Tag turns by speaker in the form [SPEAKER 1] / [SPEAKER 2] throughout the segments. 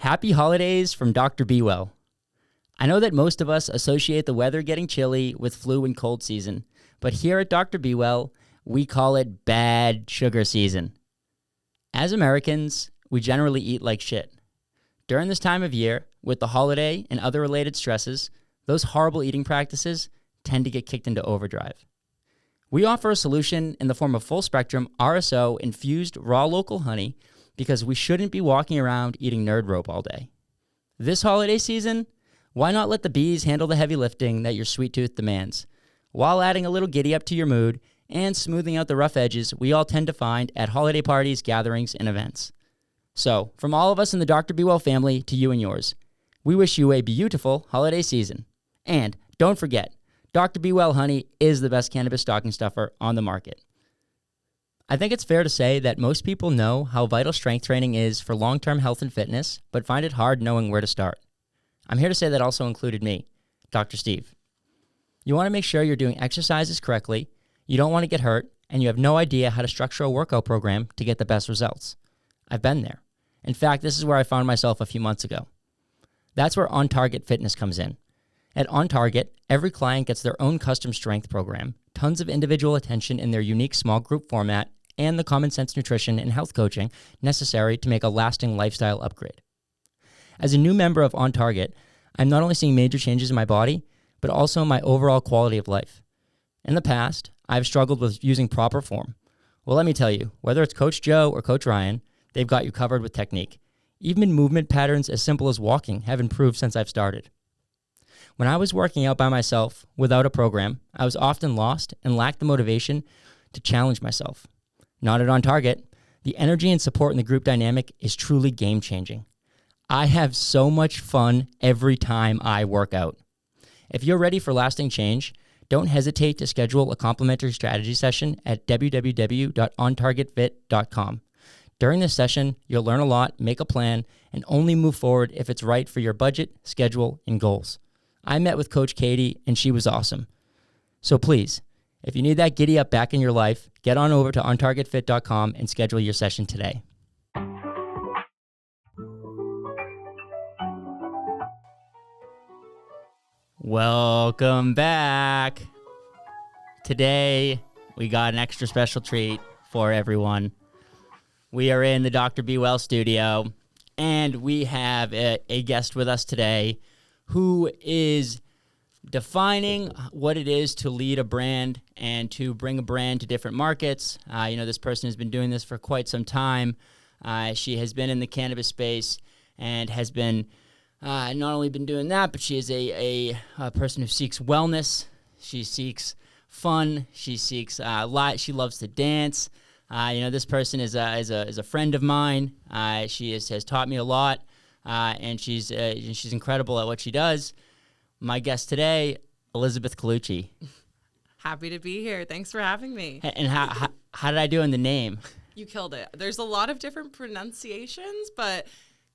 [SPEAKER 1] Happy holidays from Dr. BeeWell. I know that most of us associate the weather getting chilly with flu and cold season, but here at Dr. BeeWell, we call it bad sugar season. As Americans, we generally eat like shit. During this time of year, with the holiday and other related stresses, those horrible eating practices tend to get kicked into overdrive. We offer a solution in the form of full-spectrum RSO infused raw local honey because we shouldn't be walking around eating nerd rope all day. This holiday season, why not let the bees handle the heavy lifting that your sweet tooth demands, while adding a little giddy up to your mood and smoothing out the rough edges we all tend to find at holiday parties, gatherings, and events. So, from all of us in the Dr. BeeWell family to you and yours, we wish you a beautiful holiday season. And don't forget, Dr. BeeWell honey is the best cannabis stocking stuffer on the market. I think it's fair to say that most people know how vital strength training is for long-term health and fitness, but find it hard knowing where to start. I'm here to say that also included me, Dr. Steve. You want to make sure you're doing exercises correctly, you don't want to get hurt, and you have no idea how to structure a workout program to get the best results. I've been there. In fact, this is where I found myself a few months ago. That's where On Target Fitness comes in. At On Target, every client gets their own custom strength program, tons of individual attention in their unique small group format, and the common sense nutrition and health coaching necessary to make a lasting lifestyle upgrade. As a new member of On Target, I'm not only seeing major changes in my body, but also my overall quality of life. In the past, I've struggled with using proper form. Well, let me tell you, whether it's Coach Joe or Coach Ryan, they've got you covered with technique. Even movement patterns as simple as walking have improved since I've started. When I was working out by myself without a program, I was often lost and lacked the motivation to challenge myself. Not at On Target. The energy and support in the group dynamic is truly game-changing. I have so much fun every time I work out. If you're ready for lasting change, don't hesitate to schedule a complimentary strategy session at www.ontargetfit.com. During this session, you'll learn a lot, make a plan, and only move forward if it's right for your budget, schedule, and goals. I met with Coach Katie, and she was awesome. So please, if you need that giddy up back in your life, get on over to ontargetfit.com and schedule your session today. Welcome back. Today, we got an extra special treat for everyone. We are in the Dr. BeeWell studio, and we have a guest with us today who is defining what it is to lead a brand and to bring a brand to different markets. This person has been doing this for quite some time. She has been in the cannabis space and has been not only been doing that, but she is a person who seeks wellness. She seeks fun. She seeks she loves to dance. This person is a friend of mine. She has taught me a lot, and she's incredible at what she does. My guest today, Elizabeth Cloutier.
[SPEAKER 2] Happy to be here. Thanks for having me.
[SPEAKER 1] And how did I do in the name?
[SPEAKER 2] You killed it. There's a lot of different pronunciations, but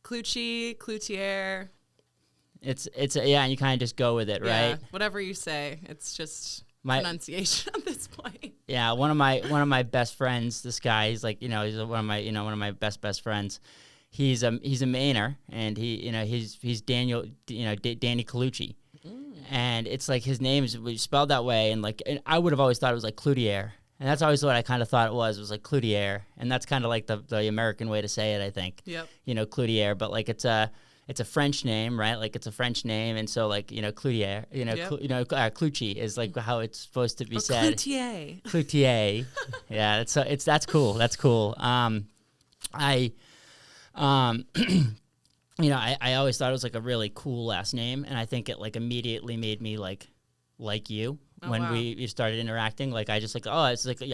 [SPEAKER 2] Cloutier.
[SPEAKER 1] It's and you kind of just go with it, right?
[SPEAKER 2] Yeah, whatever you say. It's just pronunciation at this point. Yeah,
[SPEAKER 1] one of my best friends. This guy, he's like, he's one of my best friends. He's a Mainer, and he's Daniel, Danny Colucci, and it's like his name is spelled that way, and I would have always thought it was like Cloutier, and that's always what I kind of thought it was like Cloutier, and that's kind of like the American way to say it, I think.
[SPEAKER 2] Yep.
[SPEAKER 1] Cloutier, but it's a French name, right? Like it's a French name, and so Cloutier,
[SPEAKER 2] Yep.
[SPEAKER 1] Cloutier is like how it's supposed to be said.
[SPEAKER 2] Cloutier.
[SPEAKER 1] Cloutier. Yeah, that's cool. That's cool. I always thought it was like a really cool last name, and I think it immediately made me like you when we started interacting. I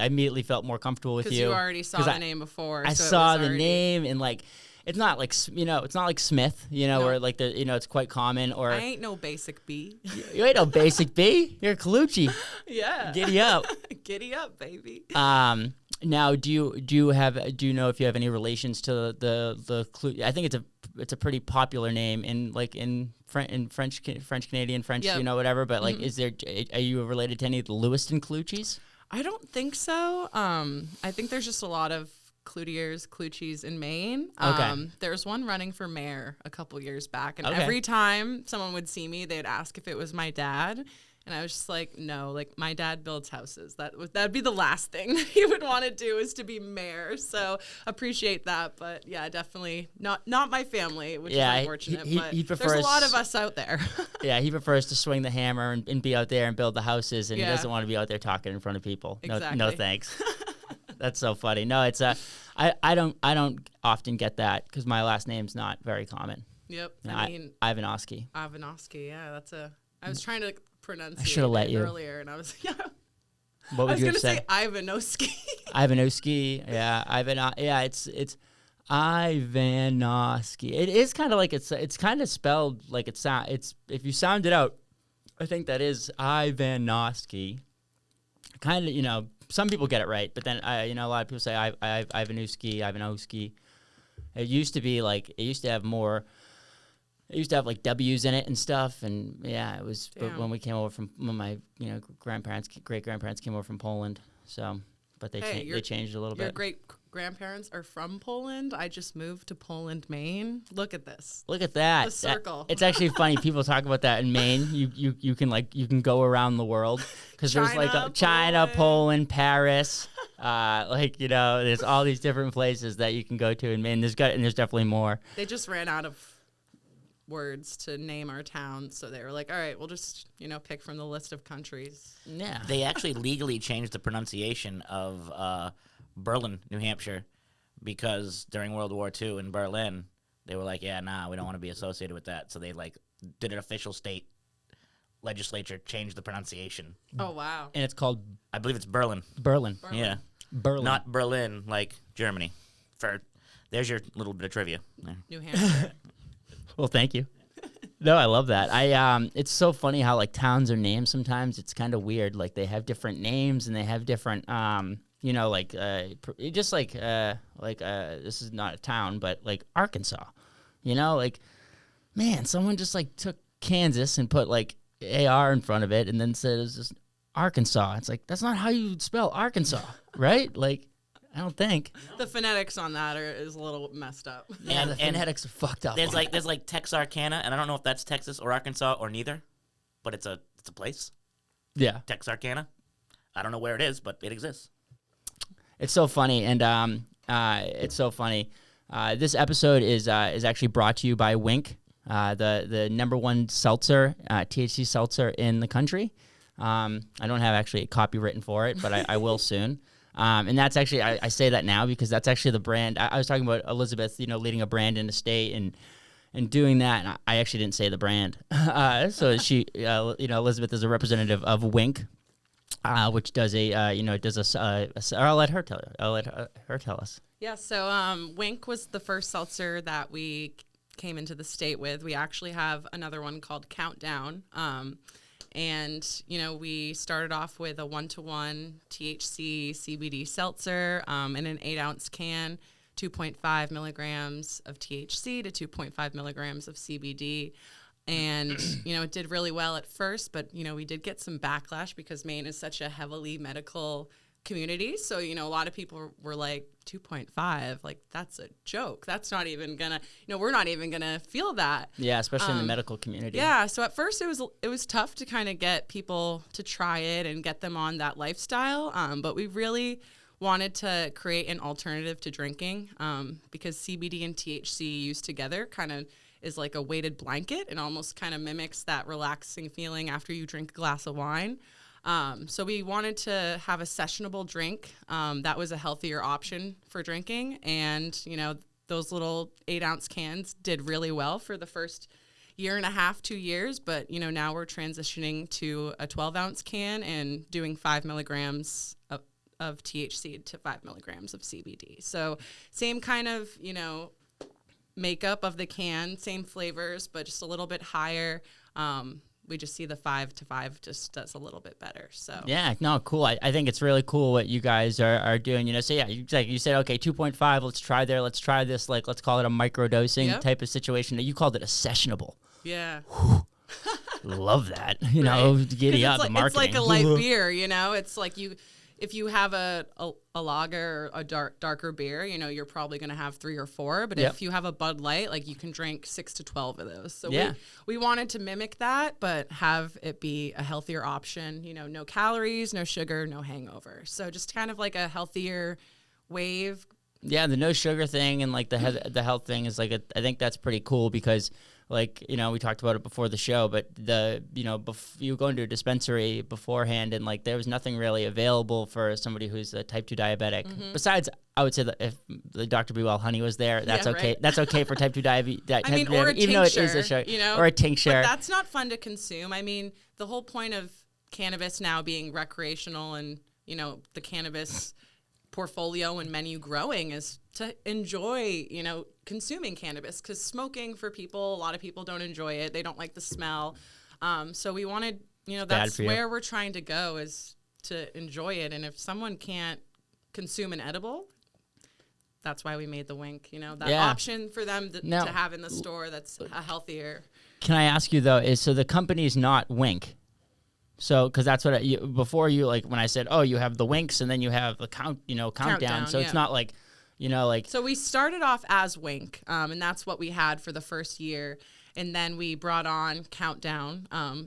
[SPEAKER 1] immediately felt more comfortable with you.
[SPEAKER 2] Because you already saw the name before.
[SPEAKER 1] I saw the name, and it's not like it's not like Smith,
[SPEAKER 2] No.
[SPEAKER 1] where it's quite common. Or
[SPEAKER 2] I ain't no basic B.
[SPEAKER 1] You ain't no basic B. You're Colucci.
[SPEAKER 2] Yeah.
[SPEAKER 1] Giddy up.
[SPEAKER 2] Giddy up, baby.
[SPEAKER 1] Now, do you know if you have any relations to the I think it's a pretty popular name in French Canadian French,
[SPEAKER 2] Yep.
[SPEAKER 1] Whatever. But are you related to any of the Lewiston Clouthiers?
[SPEAKER 2] I don't think so. I think there's just a lot of Cloutier's in Maine.
[SPEAKER 1] Okay.
[SPEAKER 2] There's one running for mayor a couple years back, and
[SPEAKER 1] Okay.
[SPEAKER 2] every time someone would see me, they'd ask if it was my dad. And I was just like, no, like my dad builds houses. That'd be the last thing that he would want to do is to be mayor. So appreciate that, but yeah, definitely not my family, which is unfortunate. But
[SPEAKER 1] he prefers,
[SPEAKER 2] there's a lot of us out there.
[SPEAKER 1] Yeah, he prefers to swing the hammer and be out there and build the houses, and he
[SPEAKER 2] Yeah.
[SPEAKER 1] doesn't want to be out there talking in front of people.
[SPEAKER 2] Exactly.
[SPEAKER 1] No thanks. That's so funny. No, it's I don't often get that because my last name's not very common.
[SPEAKER 2] Yep.
[SPEAKER 1] You know,
[SPEAKER 2] I mean,
[SPEAKER 1] Ivanovsky.
[SPEAKER 2] yeah, I was trying to pronunciate
[SPEAKER 1] should've let
[SPEAKER 2] it
[SPEAKER 1] you.
[SPEAKER 2] earlier, and I was
[SPEAKER 1] What
[SPEAKER 2] I
[SPEAKER 1] would
[SPEAKER 2] was
[SPEAKER 1] you
[SPEAKER 2] gonna
[SPEAKER 1] have said?
[SPEAKER 2] say Ivanovsky.
[SPEAKER 1] Ivanovsky. Yeah, it's Ivanovsky. It is kind of like it's kind of spelled like it sound. It's if you sound it out, I think that is Ivanovsky. Kind of, some people get it right, but then a lot of people say Ivanovsky. It used to be like it used to have more. It used to have like W's in it and stuff, and yeah, it was. But when we came over when my great grandparents came over from Poland, so but they changed a little
[SPEAKER 2] Your
[SPEAKER 1] bit.
[SPEAKER 2] great grandparents are from Poland. I just moved to Poland, Maine. Look at this.
[SPEAKER 1] Look at that.
[SPEAKER 2] The circle.
[SPEAKER 1] It's actually funny. People talk about that in Maine. You can go around the world because there's like China, Poland, Paris. There's all these different places that you can go to in Maine. There's definitely more.
[SPEAKER 2] They just ran out of words to name our town, so they were like, all right, we'll just pick from the list of countries.
[SPEAKER 1] Yeah.
[SPEAKER 3] They actually legally changed the pronunciation of Berlin, New Hampshire, because during World War II in Berlin, they were like, yeah, nah, we don't want to be associated with that. So they did an official state legislature, changed the pronunciation.
[SPEAKER 2] Oh, wow.
[SPEAKER 1] And it's called
[SPEAKER 3] I believe it's Berlin.
[SPEAKER 1] Berlin.
[SPEAKER 3] Yeah.
[SPEAKER 1] Berlin.
[SPEAKER 3] Not Berlin like Germany. There's your little bit of trivia. There.
[SPEAKER 2] New Hampshire.
[SPEAKER 1] Well, thank you. No, I love that. It's so funny how like towns are named sometimes. It's kind of weird. Like they have different names and they have different, this is not a town, but like Arkansas, man, someone just like took Kansas and put like AR in front of it and then said it's just Arkansas. It's like, that's not how you spell Arkansas, right? Like, I don't think.
[SPEAKER 2] The phonetics on that is a little messed up.
[SPEAKER 1] Yeah, the phonetics are fucked up.
[SPEAKER 3] There's like Texarkana, and I don't know if that's Texas or Arkansas or neither, but it's a place.
[SPEAKER 1] Yeah.
[SPEAKER 3] Texarkana. I don't know where it is, but it exists.
[SPEAKER 1] It's so funny, and it's so funny. This episode is actually brought to you by Wynk, the number one seltzer, THC seltzer in the country. I don't have actually a copy written for it, but I will soon. And that's actually, I say that now because that's actually the brand. I was talking about Elizabeth, leading a brand in the state and doing that. And I actually didn't say the brand. So she, Elizabeth is a representative of Wynk, which does I'll let her tell you. I'll let her tell us.
[SPEAKER 2] Yeah. So Wynk was the first seltzer that we came into the state with. We actually have another one called Countdown. And, we started off with a 1-to-1 THC CBD seltzer in an 8-ounce can, 2.5 milligrams of THC to 2.5 milligrams of CBD. And, it did really well at first, but, we did get some backlash because Maine is such a heavily medical community. So, a lot of people were like, 2.5, like, that's a joke. That's not even gonna, we're not even gonna feel that.
[SPEAKER 1] Yeah, especially in the medical community.
[SPEAKER 2] Yeah, so at first it was tough to kind of get people to try it and get them on that lifestyle. But we really wanted to create an alternative to drinking because CBD and THC used together kind of is like a weighted blanket and almost kind of mimics that relaxing feeling after you drink a glass of wine. So we wanted to have a sessionable drink that was a healthier option for drinking. And, those little 8-ounce cans did really well for the first year and a half, 2 years. But, now we're transitioning to a 12-ounce can and doing 5 milligrams of THC to 5 milligrams of CBD. So same kind of, makeup of the can, same flavors, but just a little bit higher. We just see the 5 to 5 just does a little bit better. So
[SPEAKER 1] yeah, no, cool. I think it's really cool what you guys are doing. So yeah, you said okay, 2.5. Let's try there. Let's try this. Like let's call it a microdosing type of situation. You called it a sessionable.
[SPEAKER 2] Yeah.
[SPEAKER 1] Love that.
[SPEAKER 2] Right.
[SPEAKER 1] Giddy up the marketing.
[SPEAKER 2] It's like a light beer. It's like if you have a lager or a darker beer, you know, you're probably going to have 3 or 4. But if you have a Bud Light, like you can drink 6 to 12 of those. So we wanted to mimic that, but have it be a healthier option. You know, no calories, no sugar, no hangover. So just kind of like a healthier wave.
[SPEAKER 1] Yeah, the no sugar thing and like the health thing is like I think that's pretty cool because like, you know, we talked about it before the show, but you go into a dispensary beforehand and like there was nothing really available for somebody who's a type 2 diabetic. Besides, I would say that if the Dr. BeeWell honey was there, that's okay. Right? That's okay for type 2 diabetes.
[SPEAKER 2] I mean, or a tincture, even though it is a sugar,
[SPEAKER 1] you know, or a tincture.
[SPEAKER 2] But that's not fun to consume. I mean, the whole point of cannabis now being recreational and, you know, the cannabis portfolio and menu growing is to enjoy, you know, consuming cannabis, because smoking for people, a lot of people don't enjoy it. They don't like the smell. So we wanted, you know, that's where we're trying to go, is to enjoy it. And if someone can't consume an edible, that's why we made the Wynk, you know, that option for them to have in the store that's a healthier.
[SPEAKER 1] Can I ask you though, so the company's not Wynk? So, because that's what before you, like when I said, oh, you have the Wynks and then you have the countdown. So it's not like, you know, like.
[SPEAKER 2] So we started off as Wynk, and that's what we had for the first year, and then we brought on Countdown.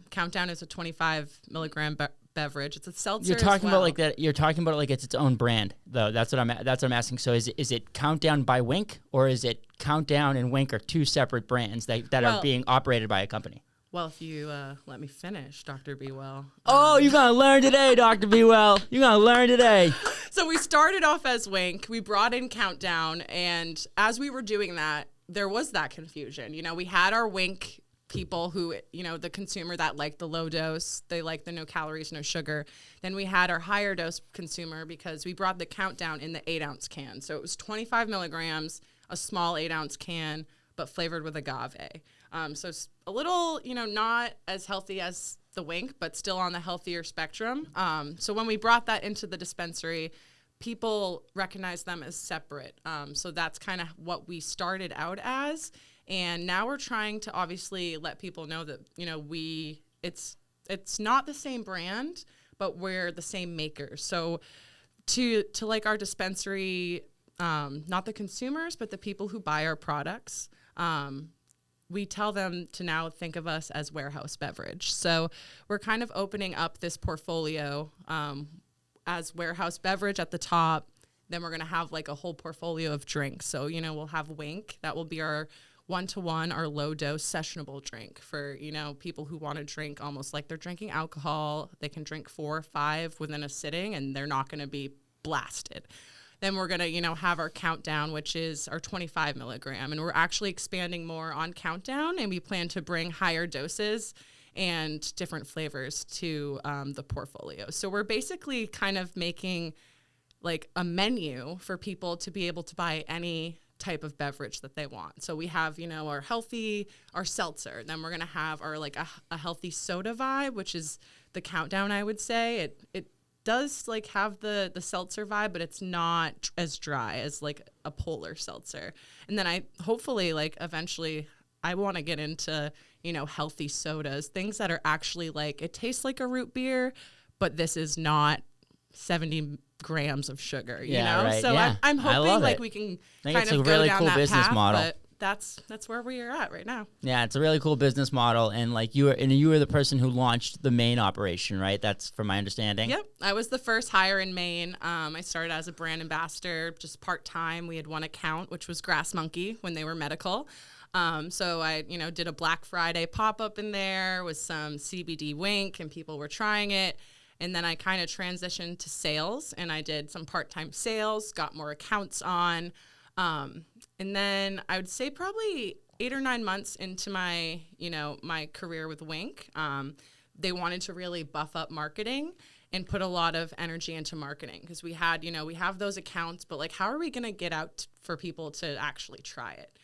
[SPEAKER 2] Countdown is a 25 milligram beverage. It's a seltzer.
[SPEAKER 1] You're talking about like that. You're talking about it like it's its own brand, though. That's what I'm asking. So is it Countdown by Wynk, or is it Countdown and Wynk are two separate brands that are being operated by a company?
[SPEAKER 2] Well, if you let me finish, Dr. BeeWell.
[SPEAKER 1] Oh, you're going to learn today, Dr. BeeWell. You're going to learn today.
[SPEAKER 2] So we started off as Wynk. We brought in Countdown. And as we were doing that, there was that confusion. You know, we had our Wynk people who, you know, the consumer that liked the low dose. They liked the no calories, no sugar. Then we had our higher dose consumer because we brought the Countdown in the 8-ounce can. So it was 25 milligrams, a small 8-ounce can, but flavored with agave. So it's a little, you know, not as healthy as the Wynk, but still on the healthier spectrum. So when we brought that into the dispensary, people recognize them as separate. So that's kind of what we started out as. And now we're trying to obviously let people know that, you know, it's not the same brand, but we're the same makers. So to like our dispensary, not the consumers, but the people who buy our products, we tell them to now think of us as Wherehouse Beverage. So we're kind of opening up this portfolio as Wherehouse Beverage at the top. Then we're going to have like a whole portfolio of drinks. So, you know, we'll have Wynk. That will be our 1-to-1, our low-dose sessionable drink for, you know, people who want to drink almost like they're drinking alcohol. They can drink 4 or 5 within a sitting, and they're not going to be blasted. Then we're going to, you know, have our Countdown, which is our 25 milligram. And we're actually expanding more on Countdown, and we plan to bring higher doses and different flavors to the portfolio. So we're basically kind of making like a menu for people to be able to buy any type of beverage that they want. So we have, you know, our seltzer. Then we're going to have our like a healthy soda vibe, which is the Countdown, I would say. It does like have the seltzer vibe, but it's not as dry as like a polar seltzer. And then I hopefully like eventually I want to get into, you know, healthy sodas, things that are actually like, it tastes like a root beer, but this is not 70 grams of sugar, you know?
[SPEAKER 1] Right.
[SPEAKER 2] So
[SPEAKER 1] yeah.
[SPEAKER 2] I'm hoping like we can kind of go down that path,
[SPEAKER 1] model.
[SPEAKER 2] But that's where we are at right now.
[SPEAKER 1] Yeah, it's a really cool business model, and like you were the person who launched the Maine operation, right? That's from my understanding.
[SPEAKER 2] Yep, I was the first hire in Maine. I started as a brand ambassador, just part time. We had one account, which was Grass Monkey when they were medical. So I, you know, did a Black Friday pop up in there with some CBD Wynk, and people were trying it. And then I kind of transitioned to sales, and I did some part time sales, got more accounts on. And then I would say probably 8 or 9 months into my, you know, my career with Wynk, they wanted to really buff up marketing and put a lot of energy into marketing, because we had, you know, we have those accounts, but like, how are we going to get out for people to actually try it?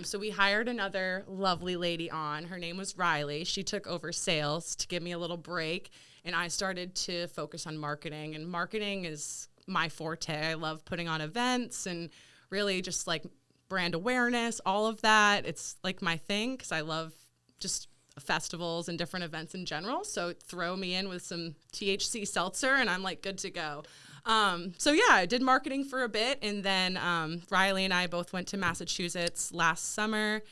[SPEAKER 2] So we hired another lovely lady on. Her name was Riley. She took over sales to give me a little break, and I started to focus on marketing. And marketing is my forte. I love putting on events and really just like brand awareness, all of that. It's like my thing, because I love just festivals and different events in general. So throw me in with some THC seltzer and I'm like good to go. So yeah, I did marketing for a bit, and then Riley and I both went to Massachusetts last summer,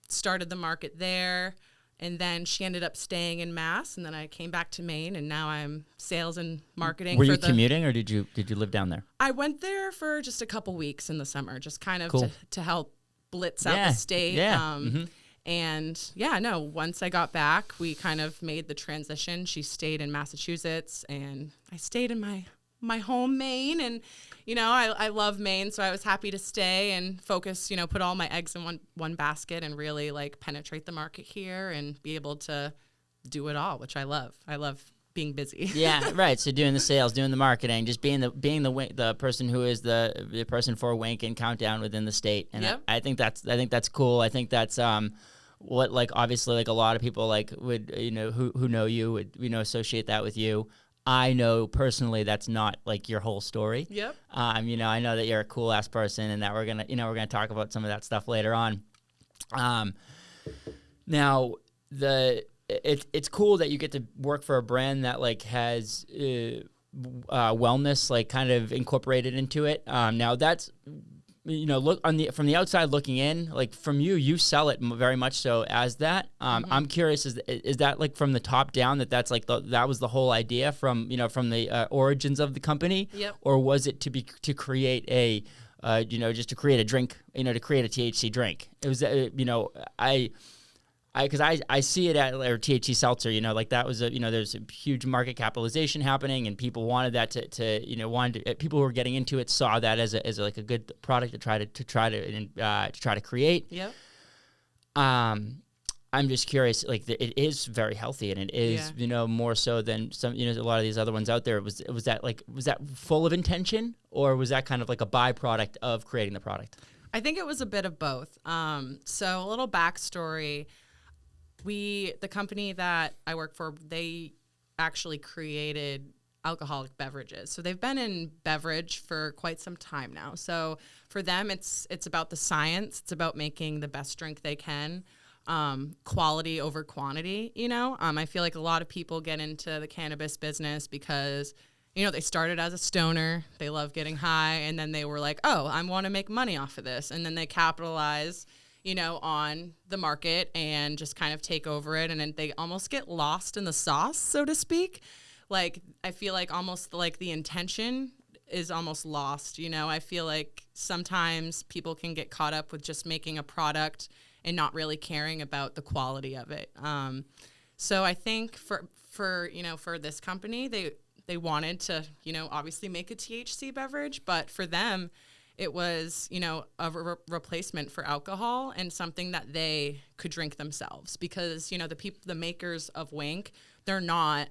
[SPEAKER 2] started the market there, and then she ended up staying in Mass, and then I came back to Maine, and now I'm sales and marketing.
[SPEAKER 1] Were you commuting, or did you live down there?
[SPEAKER 2] I went there for just a couple weeks in the summer, just kind of
[SPEAKER 1] Cool.
[SPEAKER 2] to help blitz out the state.
[SPEAKER 1] Yeah.
[SPEAKER 2] And yeah, no, once I got back, we kind of made the transition. She stayed in Massachusetts and I stayed in my home Maine. And, you know, I love Maine, so I was happy to stay and focus, you know, put all my eggs in one basket and really like penetrate the market here and be able to do it all, which I love. I love being busy.
[SPEAKER 1] Yeah, right. So doing the sales, doing the marketing, just being the person who is the person for Wynk and Countdown within the state. And
[SPEAKER 2] Yep.
[SPEAKER 1] I think that's cool. I think that's what, like, obviously, like, a lot of people, like, would, you know, who know you would, you know, associate that with you. I know personally that's not like your whole story.
[SPEAKER 2] Yep.
[SPEAKER 1] You know, I know that you're a cool ass person, and that we're gonna talk about some of that stuff later on. Now it's cool that you get to work for a brand that like has wellness like kind of incorporated into it. Now that's, you know, look from the outside looking in, like from you sell it very much so as that. I'm curious, is that like from the top down that's like that was the whole idea from, you know, from the origins of the company?
[SPEAKER 2] Yep.
[SPEAKER 1] Or was it to create a you know, just to create a drink, you know, to create a THC drink? It was you know, because I see it at, or THC seltzer, you know, like that was you know, there's a huge market capitalization happening, and people wanted that to you know, people who were getting into it saw that as like a good product to try to create.
[SPEAKER 2] Yep.
[SPEAKER 1] I'm just curious, like it is very healthy, and it is, you know, more so than some, you know, a lot of these other ones out there. Was that full of intention, or was that kind of like a byproduct of creating the product?
[SPEAKER 2] I think it was a bit of both. So a little backstory. The company that I work for, they actually created alcoholic beverages. So they've been in beverage for quite some time now. So for them, it's about the science. It's about making the best drink they can, quality over quantity, you know? I feel like a lot of people get into the cannabis business because, you know, they started as a stoner, they love getting high, and then they were like, oh, I want to make money off of this. And then they capitalize, you know, on the market and just kind of take over it. And then they almost get lost in the sauce, so to speak. Like, I feel like almost like the intention is almost lost. You know, I feel like sometimes people can get caught up with just making a product and not really caring about the quality of it. So I think for you know, for this company, they wanted to, you know, obviously make a THC beverage, but for them, it was, you know, a replacement for alcohol and something that they could drink themselves, because, you know, the makers of Wynk, they're not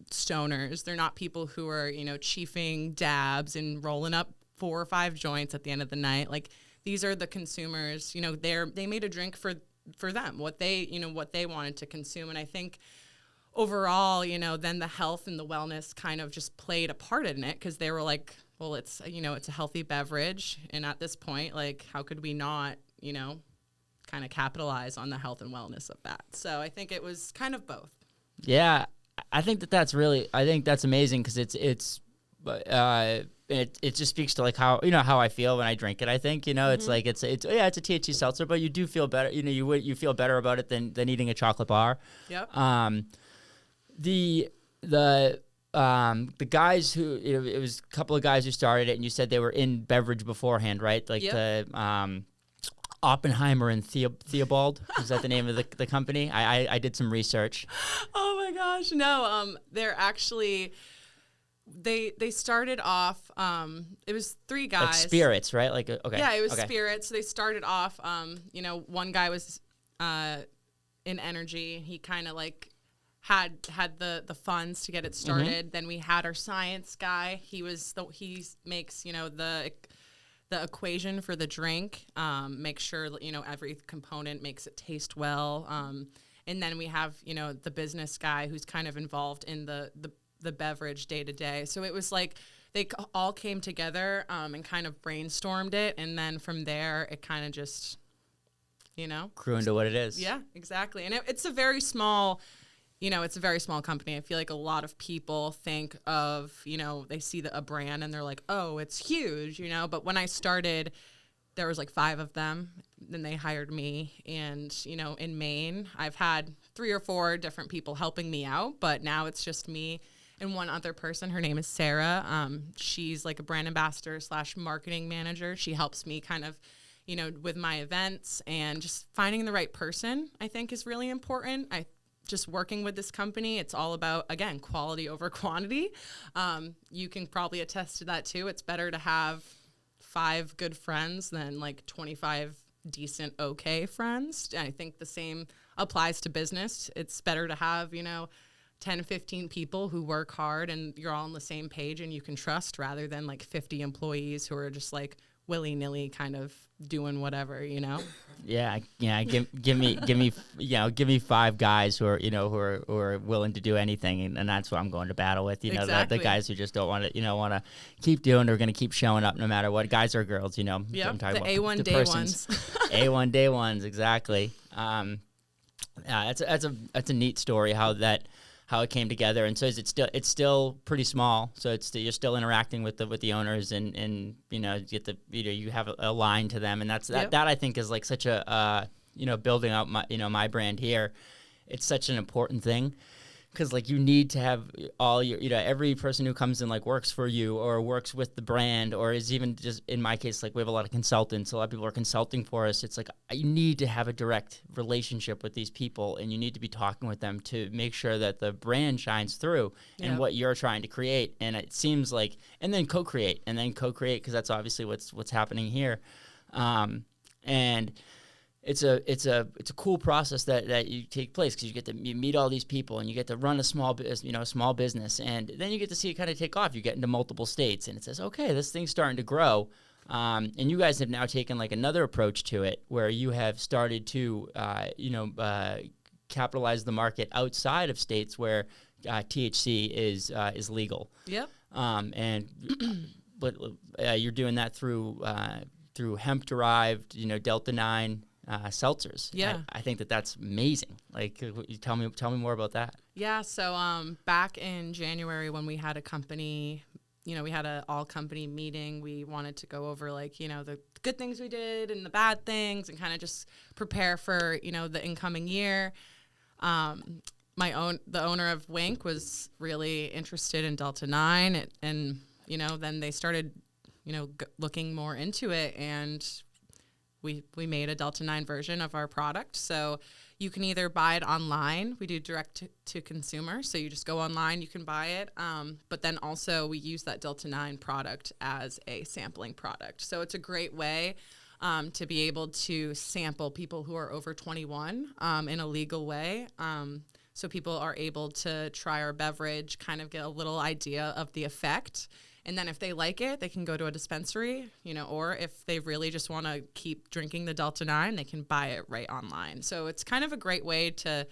[SPEAKER 2] stoners. They're not people who are, you know, chiefing dabs and rolling up 4 or 5 joints at the end of the night. Like, these are the consumers, you know, they made a drink for them, what they wanted to consume. And I think overall, you know, then the health and the wellness kind of just played a part in it, because they were like, well, it's, you know, it's a healthy beverage. And at this point, like, how could we not, you know, kind of capitalize on the health and wellness of that? So I think it was kind of both.
[SPEAKER 1] Yeah, I think that's amazing, because it just speaks to like how, you know, how I feel when I drink it. I think, you know, it's like it's a THC seltzer, but you do feel better. You know, you feel better about it than eating a chocolate bar.
[SPEAKER 2] Yep.
[SPEAKER 1] The guys who, it was a couple of guys who started it, and you said they were in beverage beforehand, right? Like the Oppenheimer and Theobald. Is that the name of the company? I did some research.
[SPEAKER 2] Oh my gosh, no. They're actually they started off. It was 3 guys.
[SPEAKER 1] Like spirits, right? Like okay.
[SPEAKER 2] Yeah, it was spirits. So they started off. You know, one guy was in energy. He kind of like had the funds to get it started. Then we had our science guy. He makes, you know, the equation for the drink, make sure, you know, every component makes it taste well. And then we have, you know, the business guy who's kind of involved in the beverage day to day. So it was like they all came together and kind of brainstormed it. And then from there, it kind of just you know?
[SPEAKER 1] Grew into what it is.
[SPEAKER 2] Yeah, exactly. And it's a very small, it's a very small company. I feel like a lot of people think of, they see a brand and they're like, oh, it's huge, But when I started, there was like 5 of them. Then they hired me. And, in Maine, I've had 3 or 4 different people helping me out. But now it's just me and one other person. Her name is Sarah. She's like a brand ambassador / marketing manager. She helps me kind of, with my events, and just finding the right person, I think, is really important. Just working with this company, it's all about, again, quality over quantity. You can probably attest to that too. It's better to have 5 good friends than like 25 decent, okay friends. And I think the same applies to business. It's better to have, 10, 15 people who work hard and you're all on the same page and you can trust, rather than like 50 employees who are just like willy-nilly kind of doing whatever,
[SPEAKER 1] Yeah. Give me 5 guys who are willing to do anything, and that's what I'm going to battle with.
[SPEAKER 2] Exactly.
[SPEAKER 1] The guys who just don't want to keep doing. They're going to keep showing up no matter what. Guys or girls,
[SPEAKER 2] Yep,
[SPEAKER 1] I'm talking
[SPEAKER 2] the
[SPEAKER 1] about
[SPEAKER 2] A1
[SPEAKER 1] the
[SPEAKER 2] day
[SPEAKER 1] persons.
[SPEAKER 2] ones.
[SPEAKER 1] A1 day ones, exactly. That's a neat story how it came together. And so it's still pretty small. So you're still interacting with the owners, and you have a line to them, and that I think is like such a building out my brand here. It's such an important thing. Because like you need to have all your, every person who comes in like works for you or works with the brand, or is even just, in my case, like we have a lot of consultants. A lot of people are consulting for us. It's like you need to have a direct relationship with these people, and you need to be talking with them to make sure that the brand shines through and what you're trying to create. And it seems like, and then co-create, because that's obviously what's happening here. And it's a cool process that you take place, because you meet all these people, and you get to run a small business, and then you get to see it kind of take off. You get into multiple states, and it says, okay, this thing's starting to grow. And you guys have now taken like another approach to it, where you have started to capitalize the market outside of states where THC is legal.
[SPEAKER 2] Yep.
[SPEAKER 1] But you're doing that through hemp derived, Delta 9. Seltzers.
[SPEAKER 2] Yeah.
[SPEAKER 1] I think that's amazing. Like, you tell me more about that.
[SPEAKER 2] Yeah. So back in January, when we had a company, we had an all company meeting, we wanted to go over like, the good things we did and the bad things, and kind of just prepare for, the incoming year. The owner of Wynk was really interested in Delta 9, and then they started, looking more into it, and we made a Delta 9 version of our product. So you can either buy it online. We do direct to consumer. So you just go online, you can buy it. But then also we use that Delta 9 product as a sampling product. So it's a great way to be able to sample people who are over 21 in a legal way. So people are able to try our beverage, kind of get a little idea of the effect. And then if they like it, they can go to a dispensary, or if they really just want to keep drinking the Delta 9, they can buy it right online. So it's kind of a great way to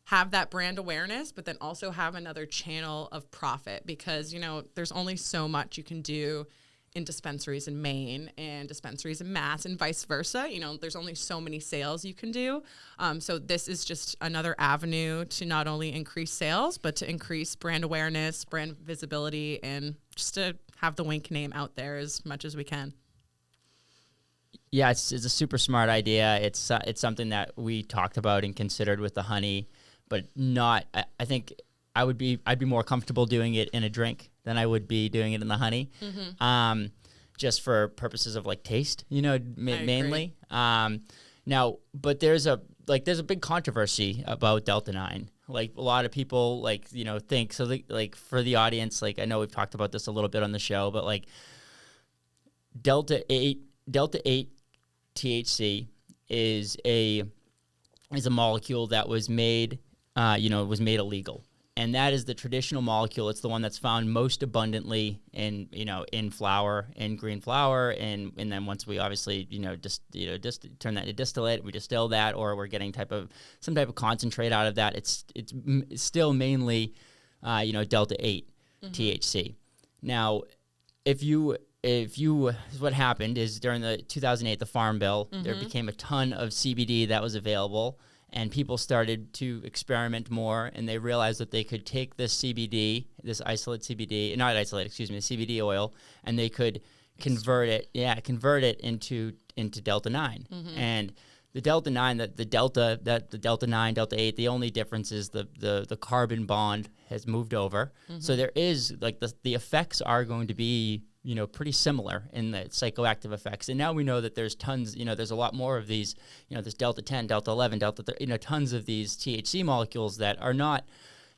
[SPEAKER 2] have that brand awareness, but then also have another channel of profit, because, there's only so much you can do in dispensaries in Maine and dispensaries in Mass, and vice versa. There's only so many sales you can do. So this is just another avenue to not only increase sales, but to increase brand awareness, brand visibility, and just to have the Wynk name out there as much as we can.
[SPEAKER 1] Yeah, it's a super smart idea. It's something that we talked about and considered with the honey, but not. I think I'd be more comfortable doing it in a drink than I would be doing it in the honey, just for purposes of like taste, mainly. Now, but there's a big controversy about Delta 9. Like, a lot of people think so. Like, for the audience, like, I know we've talked about this a little bit on the show, but like Delta 8 THC is a molecule that was made illegal. And that is the traditional molecule. It's the one that's found most abundantly in flour, in green flour, and then once we obviously turn that into distillate, we distill that, or we're getting some type of concentrate out of that. It's still mainly Delta 8 THC. Now, if you what happened is during the 2008, the Farm Bill, there became a ton of CBD that was available, and people started to experiment more, and they realized that they could take this CBD, this CBD oil, and they could convert it into Delta 9. And the Delta 9, the Delta 9, Delta 8, the only difference is the carbon bond has moved over. So there is like the effects are going to be, pretty similar in the psychoactive effects. And now we know that there's tons, there's a lot more of these, there's Delta 10, Delta 11, Delta 13, tons of these THC molecules that are not,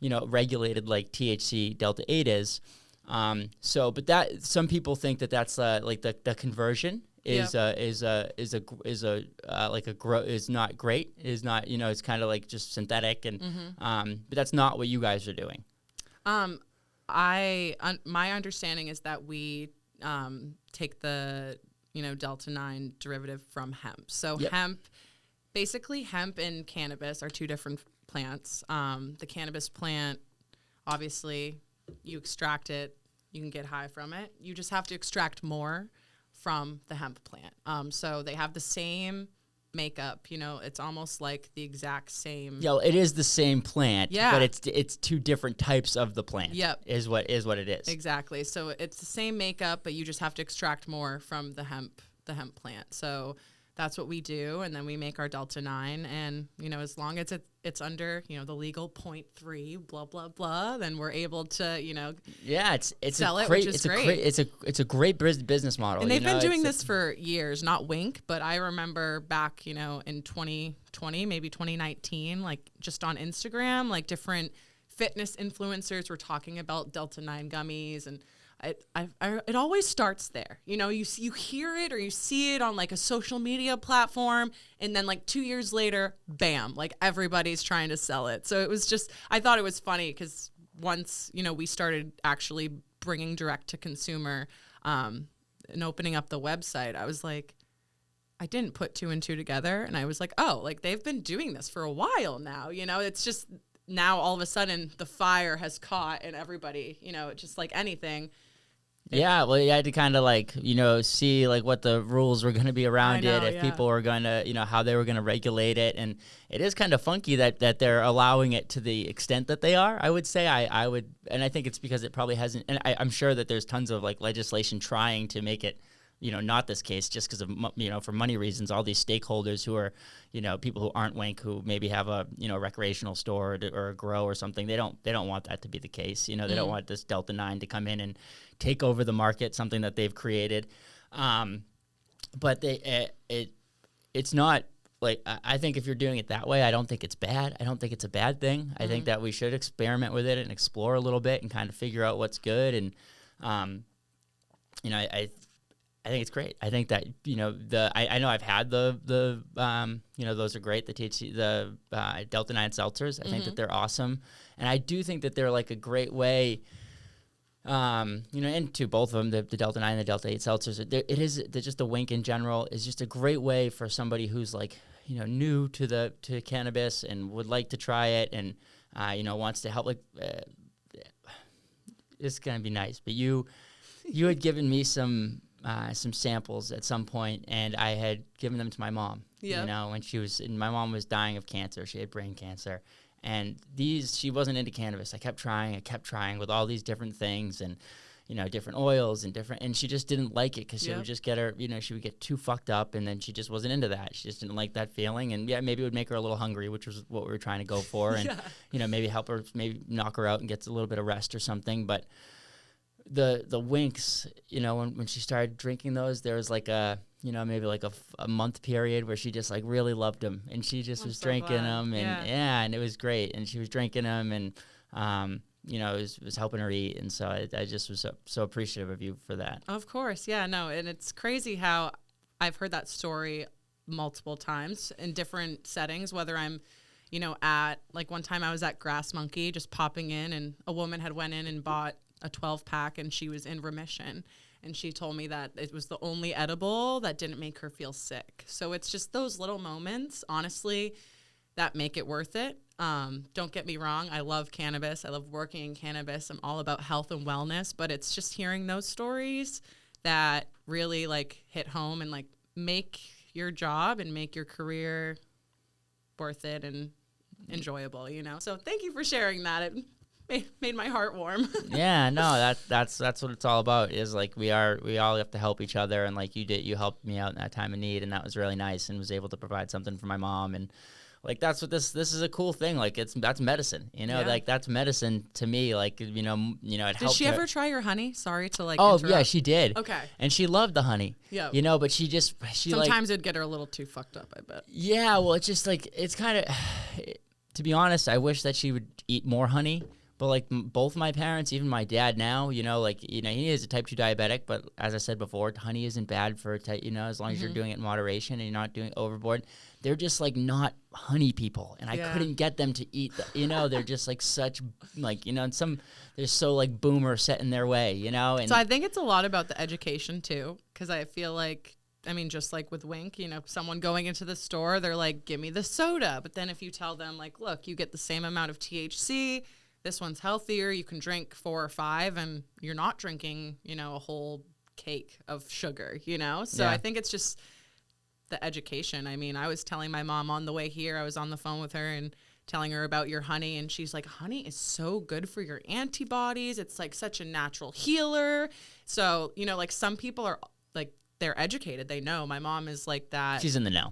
[SPEAKER 1] regulated like THC Delta 8 is. But that some people think that that's like the conversion is not great, is not, it's kind of like just synthetic, and but that's not what you guys are doing.
[SPEAKER 2] My understanding is that we take the Delta 9 derivative from hemp. So basically hemp and cannabis are two different plants. The cannabis plant, obviously, you extract it, you can get high from it. You just have to extract more from the hemp plant. So they have the same makeup, it's almost like the exact same.
[SPEAKER 1] Yeah, it is the same plant,
[SPEAKER 2] yeah,
[SPEAKER 1] but it's two different types of the plant.
[SPEAKER 2] Yep.
[SPEAKER 1] Is what it is.
[SPEAKER 2] Exactly. So it's the same makeup, but you just have to extract more from the hemp plant. So that's what we do, and then we make our Delta 9, and as long as it's under the legal 0.3 blah blah blah, then we're able to
[SPEAKER 1] it's
[SPEAKER 2] sell it,
[SPEAKER 1] great,
[SPEAKER 2] which is great.
[SPEAKER 1] It's a great business model,
[SPEAKER 2] and they've been doing this for years, not Wynk, but I remember back in 2020, maybe 2019, like just on Instagram, like different fitness influencers were talking about Delta 9 gummies, and it always starts there. You hear it or you see it on like a social media platform, and then like 2 years later, bam, like everybody's trying to sell it. So it was just, I thought it was funny because once, we started actually bringing direct to consumer and opening up the website, I was like, I didn't put two and two together. And I was like, oh, like they've been doing this for a while now. It's just now all of a sudden the fire has caught, and everybody, just like anything.
[SPEAKER 1] Yeah, well, you had to kind of like, see like what the rules were going to be around it, if people were going to, how they were going to regulate it. And it is kind of funky that they're allowing it to the extent that they are, I would say. I would, and I think it's because it probably hasn't, and I'm sure that there's tons of like legislation trying to make it, not this case, just because of, for money reasons, all these stakeholders who are, people who aren't Wynk, who maybe have a, recreational store or a grow or something, they don't want that to be the case. They don't want this Delta 9 to come in and take over the market, something that they've created. But it's not like, I think if you're doing it that way, I don't think it's bad. I don't think it's a bad thing. I think that we should experiment with it and explore a little bit and kind of figure out what's good. And, I think it's great. I think that, I know I've had the those are great, the THC, the Delta 9 seltzers. I think that they're awesome. And I do think that they're like a great way, into both of them, the Delta 9 and the Delta 8 seltzers. They're just the Wynk in general is just a great way for somebody who's like, new to cannabis and would like to try it and, wants to help. Like, it's going to be nice. But you had given me some samples at some point, and I had given them to my mom. Yeah. When my mom was dying of cancer. She had brain cancer, and she wasn't into cannabis. I kept trying with all these different things, and different oils and she just didn't like it because she would just get her, she would get too fucked up, and then she just wasn't into that. She just didn't like that feeling, and maybe it would make her a little hungry, which was what we were trying to go for, and maybe help her, maybe knock her out and get a little bit of rest or something, but. The Wynks, when she started drinking those, there was like maybe like a month period where she just like really loved them, and she just was drinking them, and and it was great, and she was drinking them, and it was helping her eat, and so I just was so appreciative of you for that.
[SPEAKER 2] Of course, yeah, no, and it's crazy how I've heard that story multiple times in different settings, whether I'm at, like one time I was at Grass Monkey just popping in, and a woman had went in and bought a 12-pack, and she was in remission, and she told me that it was the only edible that didn't make her feel sick. So it's just those little moments, honestly, that make it worth it. Don't get me wrong, I love cannabis, I love working in cannabis, I'm all about health and wellness, but it's just hearing those stories that really like hit home and like make your job and make your career worth it and enjoyable, you know? So thank you for sharing that. It made my heart warm.
[SPEAKER 1] Yeah, no, that's what it's all about, is like we all have to help each other, and like you helped me out in that time of need, and that was really nice, and was able to provide something for my mom. And like that's what this is a cool thing. Like that's medicine, you know.
[SPEAKER 2] Yeah.
[SPEAKER 1] Like that's medicine to me. Like it
[SPEAKER 2] Did
[SPEAKER 1] helped
[SPEAKER 2] she
[SPEAKER 1] her.
[SPEAKER 2] ever try your honey? Sorry to like
[SPEAKER 1] Oh
[SPEAKER 2] interrupt.
[SPEAKER 1] yeah, she did.
[SPEAKER 2] Okay.
[SPEAKER 1] And she loved the honey.
[SPEAKER 2] Yeah.
[SPEAKER 1] You know, but she
[SPEAKER 2] Sometimes it'd get her a little too fucked up, I bet.
[SPEAKER 1] yeah, well, it's just like it's kind of to be honest, I wish that she would eat more honey. But like both my parents, even my dad now, he is a type 2 diabetic, but as I said before, honey isn't bad for as long as you're doing it in moderation and you're not doing it overboard. They're just like not honey people, and I couldn't get them to eat. They're just like such and they're so like boomer set in their way, And
[SPEAKER 2] So I think it's a lot about the education too, because I feel like, I mean, just like with Wynk, someone going into the store, they're like, give me the soda. But then if you tell them like, look, you get the same amount of THC, this one's healthier, you can drink 4 or 5 and you're not drinking, a whole cake of sugar, So
[SPEAKER 1] Yeah.
[SPEAKER 2] I think it's just the education. I mean, I was telling my mom on the way here, I was on the phone with her and telling her about your honey, and she's like, honey is so good for your antibodies. It's like such a natural healer. So, like some people are like, they're educated. They know. My mom is like that.
[SPEAKER 1] she's in the know.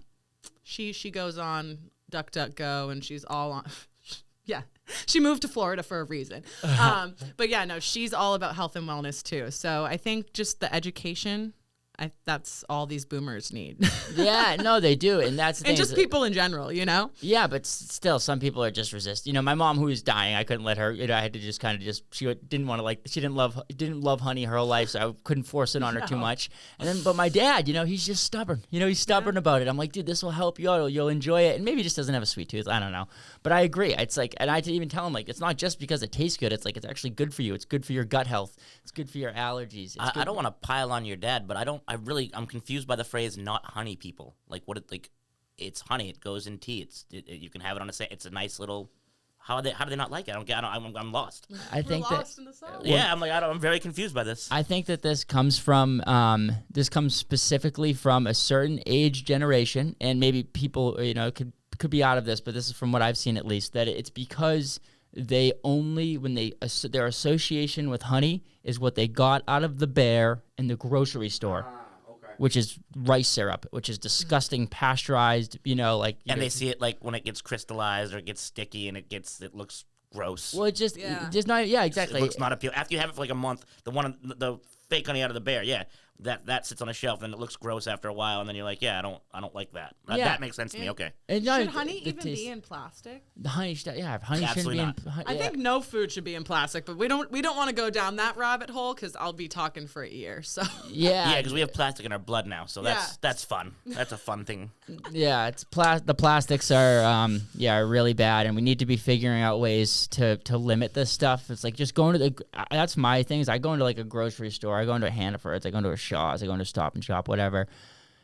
[SPEAKER 2] She goes on DuckDuckGo and she's all on. Yeah, she moved to Florida for a reason. But yeah, no, she's all about health and wellness too. So I think just the education, that's all these boomers need.
[SPEAKER 1] Yeah, no, they do, and that's the thing
[SPEAKER 2] And just
[SPEAKER 1] is-
[SPEAKER 2] people in general,
[SPEAKER 1] Yeah, but still, some people are just resist. My mom who was dying, I couldn't let her. I had to just kind of she didn't want to she didn't love honey her whole life, so I couldn't force it on her too much. And then, but my dad, he's just stubborn. He's stubborn about it. I'm like, dude, this will help you out. You'll enjoy it, and maybe he just doesn't have a sweet tooth. I don't know, but I agree. It's like, and I had to even tell him like, it's not just because it tastes good. It's like it's actually good for you. It's good for your gut health. It's good for your allergies.
[SPEAKER 3] I don't want to pile on your dad, but I'm confused by the phrase "not honey people." Like it's honey. It goes in tea. You can have it on it's a nice little. How do they not like it? I'm lost.
[SPEAKER 1] I think
[SPEAKER 2] We're
[SPEAKER 1] that
[SPEAKER 2] lost in the sauce.
[SPEAKER 3] Yeah, I'm very confused by this.
[SPEAKER 1] I think that this comes specifically from a certain age generation, and maybe people could be out of this, but this is from what I've seen at least, that it's because they only their association with honey is what they got out of the bear in the grocery store. Which is rice syrup, which is disgusting, pasteurized,
[SPEAKER 3] And they see it like when it gets crystallized or it gets sticky and it looks gross.
[SPEAKER 1] Well, just not, exactly.
[SPEAKER 3] It looks not appealing. After you have it for like a month, the fake honey out of the bear, that sits on a shelf and it looks gross after a while, and then you're like, I don't like that. That makes sense to me. Okay.
[SPEAKER 1] And
[SPEAKER 2] Should honey even be in plastic?
[SPEAKER 1] The honey, honey
[SPEAKER 3] Absolutely
[SPEAKER 1] shouldn't be
[SPEAKER 3] not.
[SPEAKER 1] in.
[SPEAKER 2] I think no food should be in plastic, but we don't want to go down that rabbit hole because I'll be talking for a year. So
[SPEAKER 1] Yeah,
[SPEAKER 3] because we have plastic in our blood now, so that's fun. That's a fun thing.
[SPEAKER 1] Yeah, it's the plastics are really bad, and we need to be figuring out ways to limit this stuff. It's like just going to that's my thing is I go into like a grocery store, I go into a Hannaford's, I go into a Shaw's, I go into a Stop and Shop, whatever.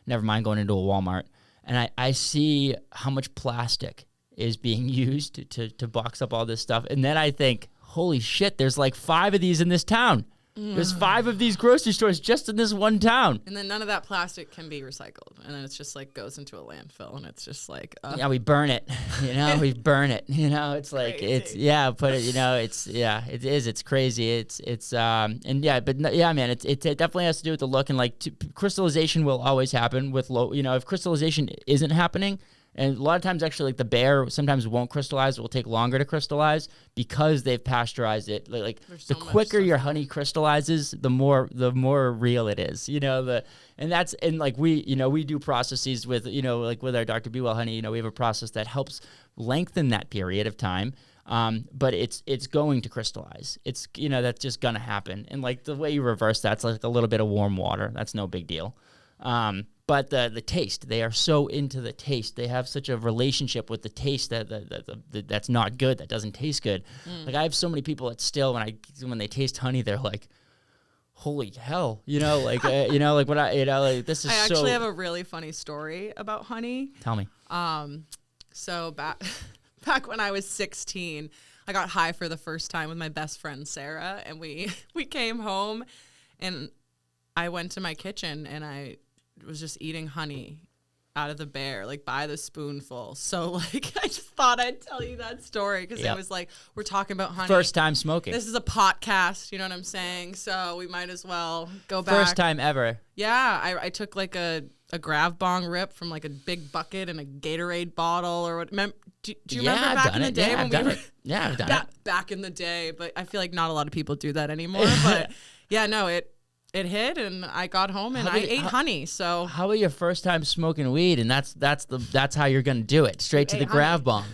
[SPEAKER 1] Never mind going into a Walmart, and I see how much plastic is being used to box up all this stuff, and then I think, holy shit, there's like 5 of these in this town. There's 5 of these grocery stores just in this one town.
[SPEAKER 2] And then none of that plastic can be recycled. And then it's just like goes into a landfill. And it's just like.
[SPEAKER 1] Yeah, we burn it. We burn it. It's like,
[SPEAKER 2] Crazy.
[SPEAKER 1] it is. It's crazy. Man, it definitely has to do with the look. And like crystallization will always happen with low, if crystallization isn't happening, and a lot of times, actually, like the bear sometimes won't crystallize. It will take longer to crystallize because they've pasteurized it. Like
[SPEAKER 2] There's
[SPEAKER 1] the
[SPEAKER 2] so much
[SPEAKER 1] quicker
[SPEAKER 2] stuff.
[SPEAKER 1] your honey crystallizes, the more real it is. We do processes with like with our Dr. BeeWell honey. We have a process that helps lengthen that period of time. But it's going to crystallize. It's that's just gonna happen. And like the way you reverse that's like a little bit of warm water. That's no big deal. But the taste, they are so into the taste. They have such a relationship with the taste that's not good, that doesn't taste good. Like I have so many people that still, when they taste honey, they're like, holy hell, like what this is so.
[SPEAKER 2] I actually have a really funny story about honey.
[SPEAKER 1] Tell me.
[SPEAKER 2] So back when I was 16, I got high for the first time with my best friend Sarah, and we came home, and I went to my kitchen and I was just eating honey out of the bear, like by the spoonful. So like I just thought I'd tell you that story because it was like we're talking about honey.
[SPEAKER 1] First time smoking.
[SPEAKER 2] This is a podcast, you know what I'm saying? So we might as well go back.
[SPEAKER 1] First time ever.
[SPEAKER 2] Yeah, I took like a grav bong rip from like a big bucket and a Gatorade bottle or what. Do you remember back in the day when we were?
[SPEAKER 1] Yeah, I've done it.
[SPEAKER 2] Back in the day, but I feel like not a lot of people do that anymore. But yeah, no, it hit, and I got home and I ate honey. So
[SPEAKER 1] how about your first time smoking weed? And that's how you're gonna do it, straight to the grav bong.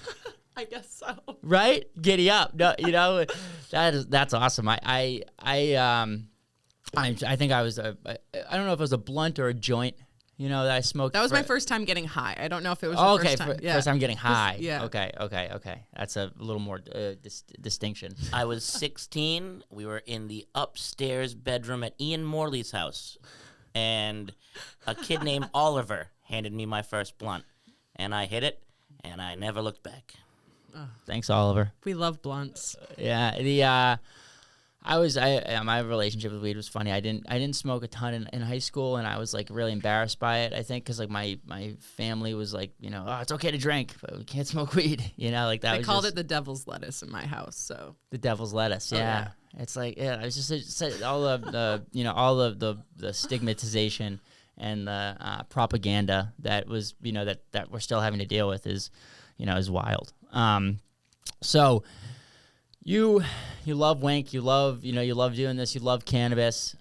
[SPEAKER 2] I guess so.
[SPEAKER 1] Right? Giddy up. No, you know, that's awesome. I think I was I don't know if it was a blunt or a joint, you know, that I smoked.
[SPEAKER 2] That was my first time getting high. I don't know if it was the first time.
[SPEAKER 1] First time getting high.
[SPEAKER 2] Yeah.
[SPEAKER 1] Okay. That's a little more distinction.
[SPEAKER 3] I was 16. We were in the upstairs bedroom at Ian Morley's house, and a kid named Oliver handed me my first blunt, and I hit it, and I never looked back.
[SPEAKER 2] Oh.
[SPEAKER 1] Thanks, Oliver.
[SPEAKER 2] We love blunts.
[SPEAKER 1] Yeah. My relationship with weed was funny. I didn't smoke a ton in high school, and I was like really embarrassed by it. I think because like my family was like, you know, oh, it's okay to drink, but we can't smoke weed. You know, like that.
[SPEAKER 2] They called it the devil's lettuce in my house. So
[SPEAKER 1] the devil's lettuce. Yeah, it's like it's just all of the the stigmatization and the propaganda that was that we're still having to deal with is wild. So. You love Wynk. You love doing this. You love cannabis.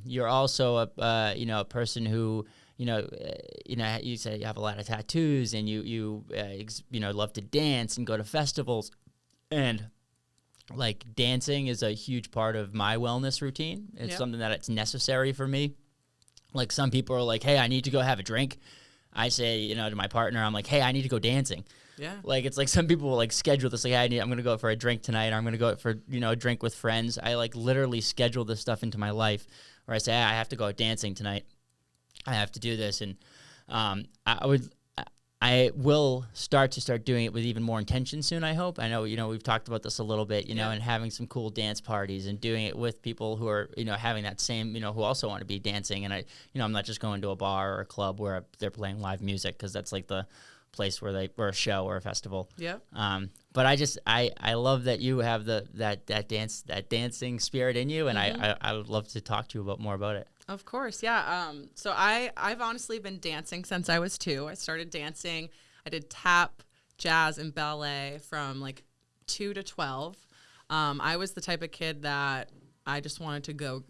[SPEAKER 1] You're also a person who you say you have a lot of tattoos and you love to dance and go to festivals, and like dancing is a huge part of my wellness routine. It's something that it's necessary for me. Like some people are like, hey, I need to go have a drink. I say to my partner, I'm like, hey, I need to go dancing.
[SPEAKER 2] Yeah.
[SPEAKER 1] Like it's like some people will like schedule this, like, hey, I'm gonna go for a drink tonight, or I'm gonna go for a drink with friends. I like literally schedule this stuff into my life where I say, I have to go dancing tonight. I have to do this, and I will start doing it with even more intention soon, I hope. I know we've talked about this a little bit, and having some cool dance parties and doing it with people who are having that same who also want to be dancing. And I'm not just going to a bar or a club where they're playing live music, because that's like the place or a show or a festival.
[SPEAKER 2] Yeah.
[SPEAKER 1] But I love that you have that dancing spirit in you, and I would love to talk to you more about it.
[SPEAKER 2] Of course, yeah. So I've honestly been dancing since I was 2. I started dancing. I did tap, jazz, and ballet from like 2 to 12. I was the type of kid that I just wanted to go.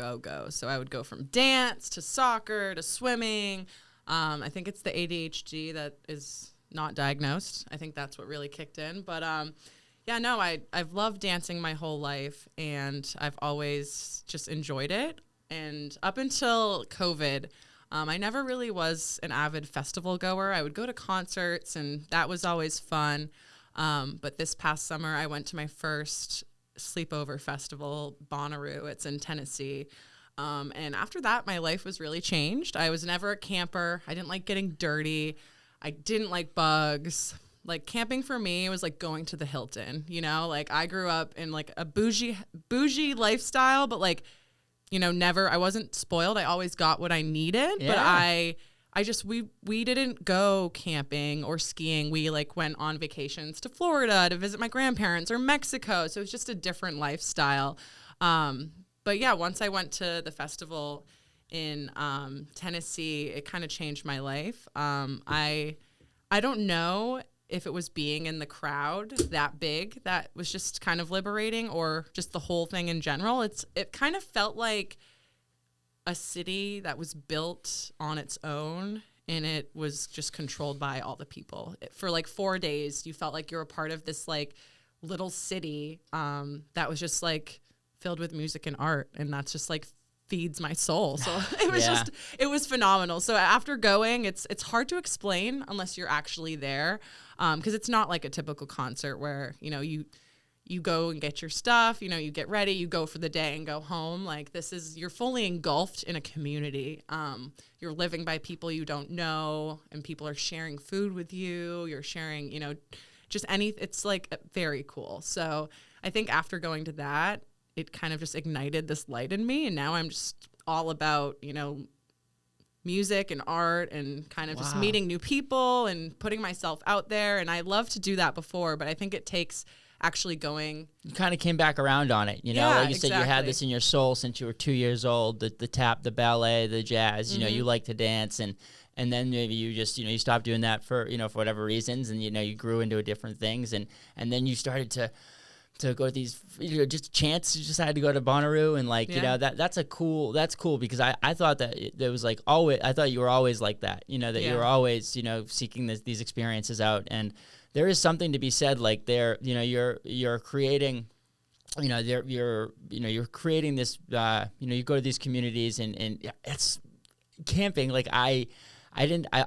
[SPEAKER 2] So I would go from dance to soccer to swimming. I think it's the ADHD that is not diagnosed. I think that's what really kicked in. But I've loved dancing my whole life, and I've always just enjoyed it. And up until COVID, I never really was an avid festival goer. I would go to concerts, and that was always fun. But this past summer, I went to my first sleepover festival, Bonnaroo. It's in Tennessee. And after that, my life was really changed. I was never a camper. I didn't like getting dirty. I didn't like bugs. Like camping for me was like going to the Hilton, like I grew up in like a bougie lifestyle, but like, I wasn't spoiled. I always got what I needed, but we didn't go camping or skiing. We like went on vacations to Florida to visit my grandparents or Mexico. So it was just a different lifestyle. But yeah, once I went to the festival in Tennessee, it kind of changed my life. I don't know if it was being in the crowd that big that was just kind of liberating, or just the whole thing in general. It kind of felt like a city that was built on its own, and it was just controlled by all the people. For like 4 days, you felt like you were a part of this like little city that was just like filled with music and art, and that's just like feeds my soul. So it was it was phenomenal. So after going, it's hard to explain unless you're actually there, because it's not like a typical concert where you go and get your stuff, you get ready, you go for the day and go home. Like you're fully engulfed in a community. You're living by people you don't know, and people are sharing food with you. You're sharing it's like very cool. So I think after going to that, it kind of just ignited this light in me, and now all about, music and art and kind of just
[SPEAKER 1] Wow.
[SPEAKER 2] meeting new people and putting myself out there. And I love to do that before, but I think it takes actually going.
[SPEAKER 1] You kind of came back around on it,
[SPEAKER 2] Yeah,
[SPEAKER 1] like you said, you had
[SPEAKER 2] exactly.
[SPEAKER 1] this in your soul since you were 2 years old, the tap, the ballet, the jazz, you like to dance, and then maybe you just, you stopped doing that for, for whatever reasons, and, you grew into different things, and then you started to go to these, just a chance, you decided to go to Bonnaroo, and that's cool because I thought that it was like always, I thought you were always like that, that you were always, seeking these experiences out, and there is something to be said, like you're creating, you're creating this, you go to these communities and it's camping. Like I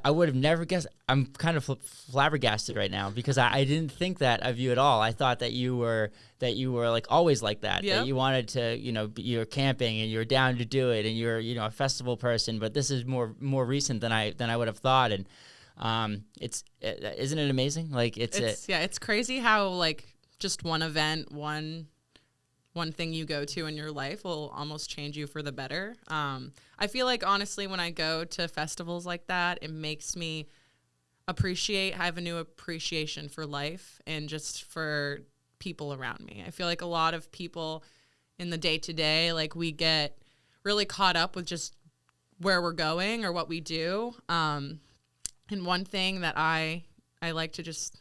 [SPEAKER 1] would have never guessed. I'm kind of flabbergasted right now because I didn't think that of you at all. I thought that you were like always like that.
[SPEAKER 2] Yep.
[SPEAKER 1] That you wanted to, you're camping and you're down to do it and you're, a festival person. But this is more recent than I would have thought. And isn't it amazing? Like
[SPEAKER 2] it's crazy how like just one event, one thing you go to in your life will almost change you for the better. I feel like honestly, when I go to festivals like that, it makes me have a new appreciation for life and just for people around me. I feel like a lot of people in the day to day, like we get really caught up with just where we're going or what we do. And one thing that I like to just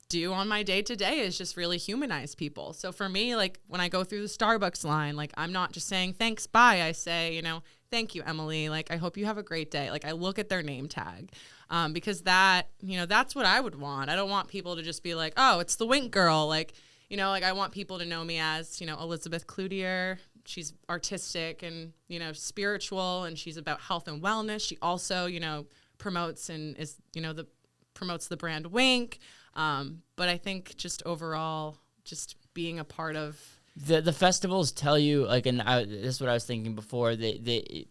[SPEAKER 2] do on my day to day is just really humanize people. So for me, like when I go through the Starbucks line, like I'm not just saying thanks, bye. I say, thank you, Emily. Like I hope you have a great day. Like I look at their name tag, because that, that's what I would want. I don't want people to just be like, oh, it's the Wynk girl. Like, like I want people to know me as, Elizabeth Cloutier. She's artistic and, spiritual, and she's about health and wellness. She also, promotes and is, promotes the brand Wynk. But I think just overall, just being a part of
[SPEAKER 1] the festivals tell you, like, and this is what I was thinking before. It's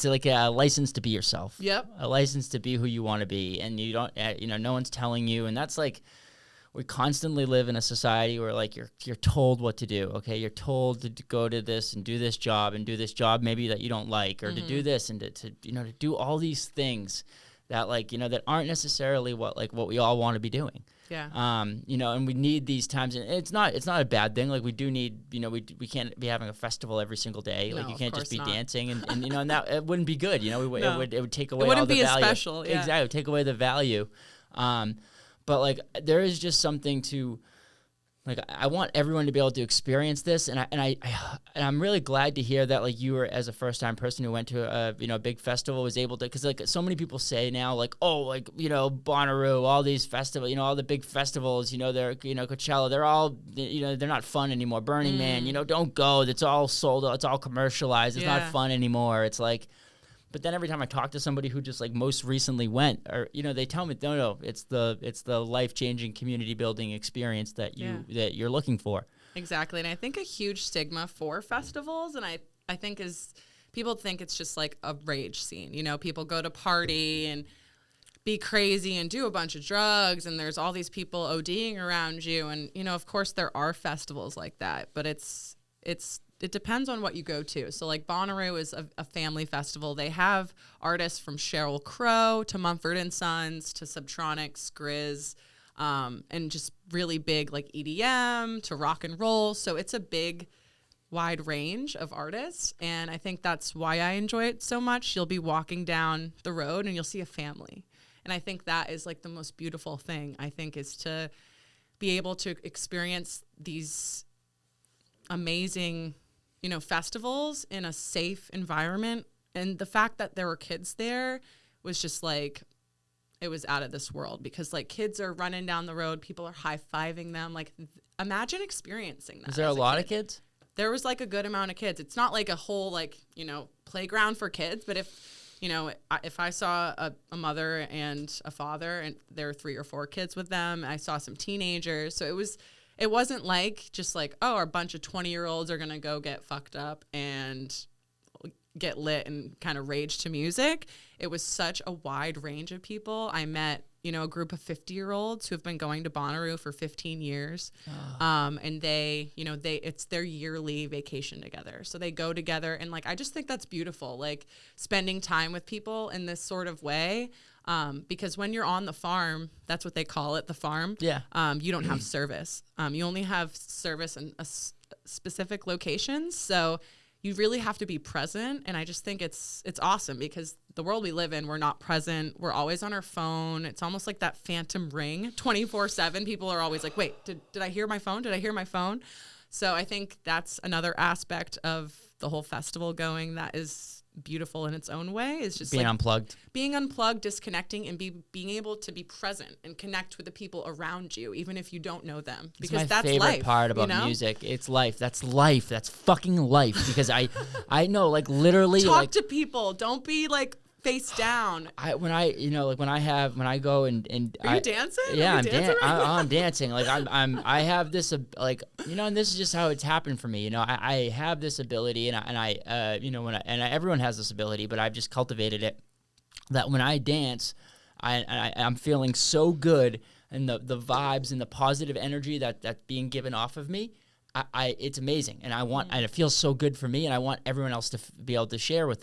[SPEAKER 1] like a license to be yourself.
[SPEAKER 2] Yep.
[SPEAKER 1] A license to be who you want to be, and you don't, no one's telling you, and that's like. We constantly live in a society where like you're told what to do. Okay, you're told to go to this and do this job maybe that you don't like, or to do this and to do all these things that like that aren't necessarily what we all want to be doing.
[SPEAKER 2] Yeah.
[SPEAKER 1] And we need these times, and it's not a bad thing. Like we do need, we can't be having a festival every single day. Like
[SPEAKER 2] No,
[SPEAKER 1] you can't just be
[SPEAKER 2] not.
[SPEAKER 1] dancing and and that it wouldn't be good. No. It would take away.
[SPEAKER 2] It wouldn't
[SPEAKER 1] all the
[SPEAKER 2] be as
[SPEAKER 1] value.
[SPEAKER 2] special. Yeah.
[SPEAKER 1] Exactly, it would take away the value. But like there is just something to, like I want everyone to be able to experience this, and I'm really glad to hear that like you were, as a first time person who went to a big festival, was able to, because like so many people say now like, oh, like Bonnaroo, all these festivals, all the big festivals, they're Coachella, they're all they're not fun anymore. Burning Man, don't go, it's all sold out, it's all commercialized, it's not fun anymore. It's like. But then every time I talk to somebody who just like most recently went, or they tell me no, it's the life-changing community building experience that you're looking for.
[SPEAKER 2] Exactly. And I think a huge stigma for festivals, and I think is people think it's just like a rage scene. People go to party and be crazy and do a bunch of drugs, and there's all these people ODing around you, and of course there are festivals like that, but it depends on what you go to. So like Bonnaroo is a family festival. They have artists from Sheryl Crow to Mumford & Sons to Subtronics, Grizz, and just really big like EDM to rock and roll. So it's a big, wide range of artists. And I think that's why I enjoy it so much. You'll be walking down the road and you'll see a family. And I think that is like the most beautiful thing, I think, is to be able to experience these amazing festivals in a safe environment. And the fact that there were kids there was just like, it was out of this world, because like kids are running down the road, people are high-fiving them. Like imagine experiencing that.
[SPEAKER 1] Is there a lot of kids?
[SPEAKER 2] There was like a good amount of kids. It's not like a whole like, playground for kids, but if I saw a mother and a father and there were 3 or 4 kids with them, I saw some teenagers. So it wasn't like just like, oh, a bunch of 20-year-olds are going to go get fucked up and get lit and kind of rage to music. It was such a wide range of people. I met a group of 50-year-olds who have been going to Bonnaroo for 15 years. And it's their yearly vacation together. So they go together, and like, I just think that's beautiful. Like, spending time with people in this sort of way. Because when you're on the farm, that's what they call it, the farm.
[SPEAKER 1] Yeah.
[SPEAKER 2] You don't have service. You only have service in specific locations. So you really have to be present. And I just think it's awesome, because the world we live in, we're not present. We're always on our phone. It's almost like that phantom ring 24/7. People are always like, wait, did I hear my phone? Did I hear my phone? So I think that's another aspect of the whole festival going that is beautiful in its own way, is just
[SPEAKER 1] Being unplugged,
[SPEAKER 2] disconnecting, and being able to be present and connect with the people around you, even if you don't know them.
[SPEAKER 1] It's
[SPEAKER 2] because
[SPEAKER 1] my
[SPEAKER 2] that's
[SPEAKER 1] favorite
[SPEAKER 2] life,
[SPEAKER 1] part about music. It's life. That's life. That's fucking life. Because I know, like, literally,
[SPEAKER 2] talk
[SPEAKER 1] like,
[SPEAKER 2] to people. Don't be like face down.
[SPEAKER 1] When I go and
[SPEAKER 2] Are you dancing?
[SPEAKER 1] Yeah,
[SPEAKER 2] I'm
[SPEAKER 1] I'm dancing. Like, I have this, like, and this is just how it's happened for me. I have this ability, and everyone has this ability, but I've just cultivated it, that when I dance, I'm feeling so good, and the vibes and the positive energy that's being given off of me, it's amazing, and and it feels so good for me, and I want everyone else to be able to share with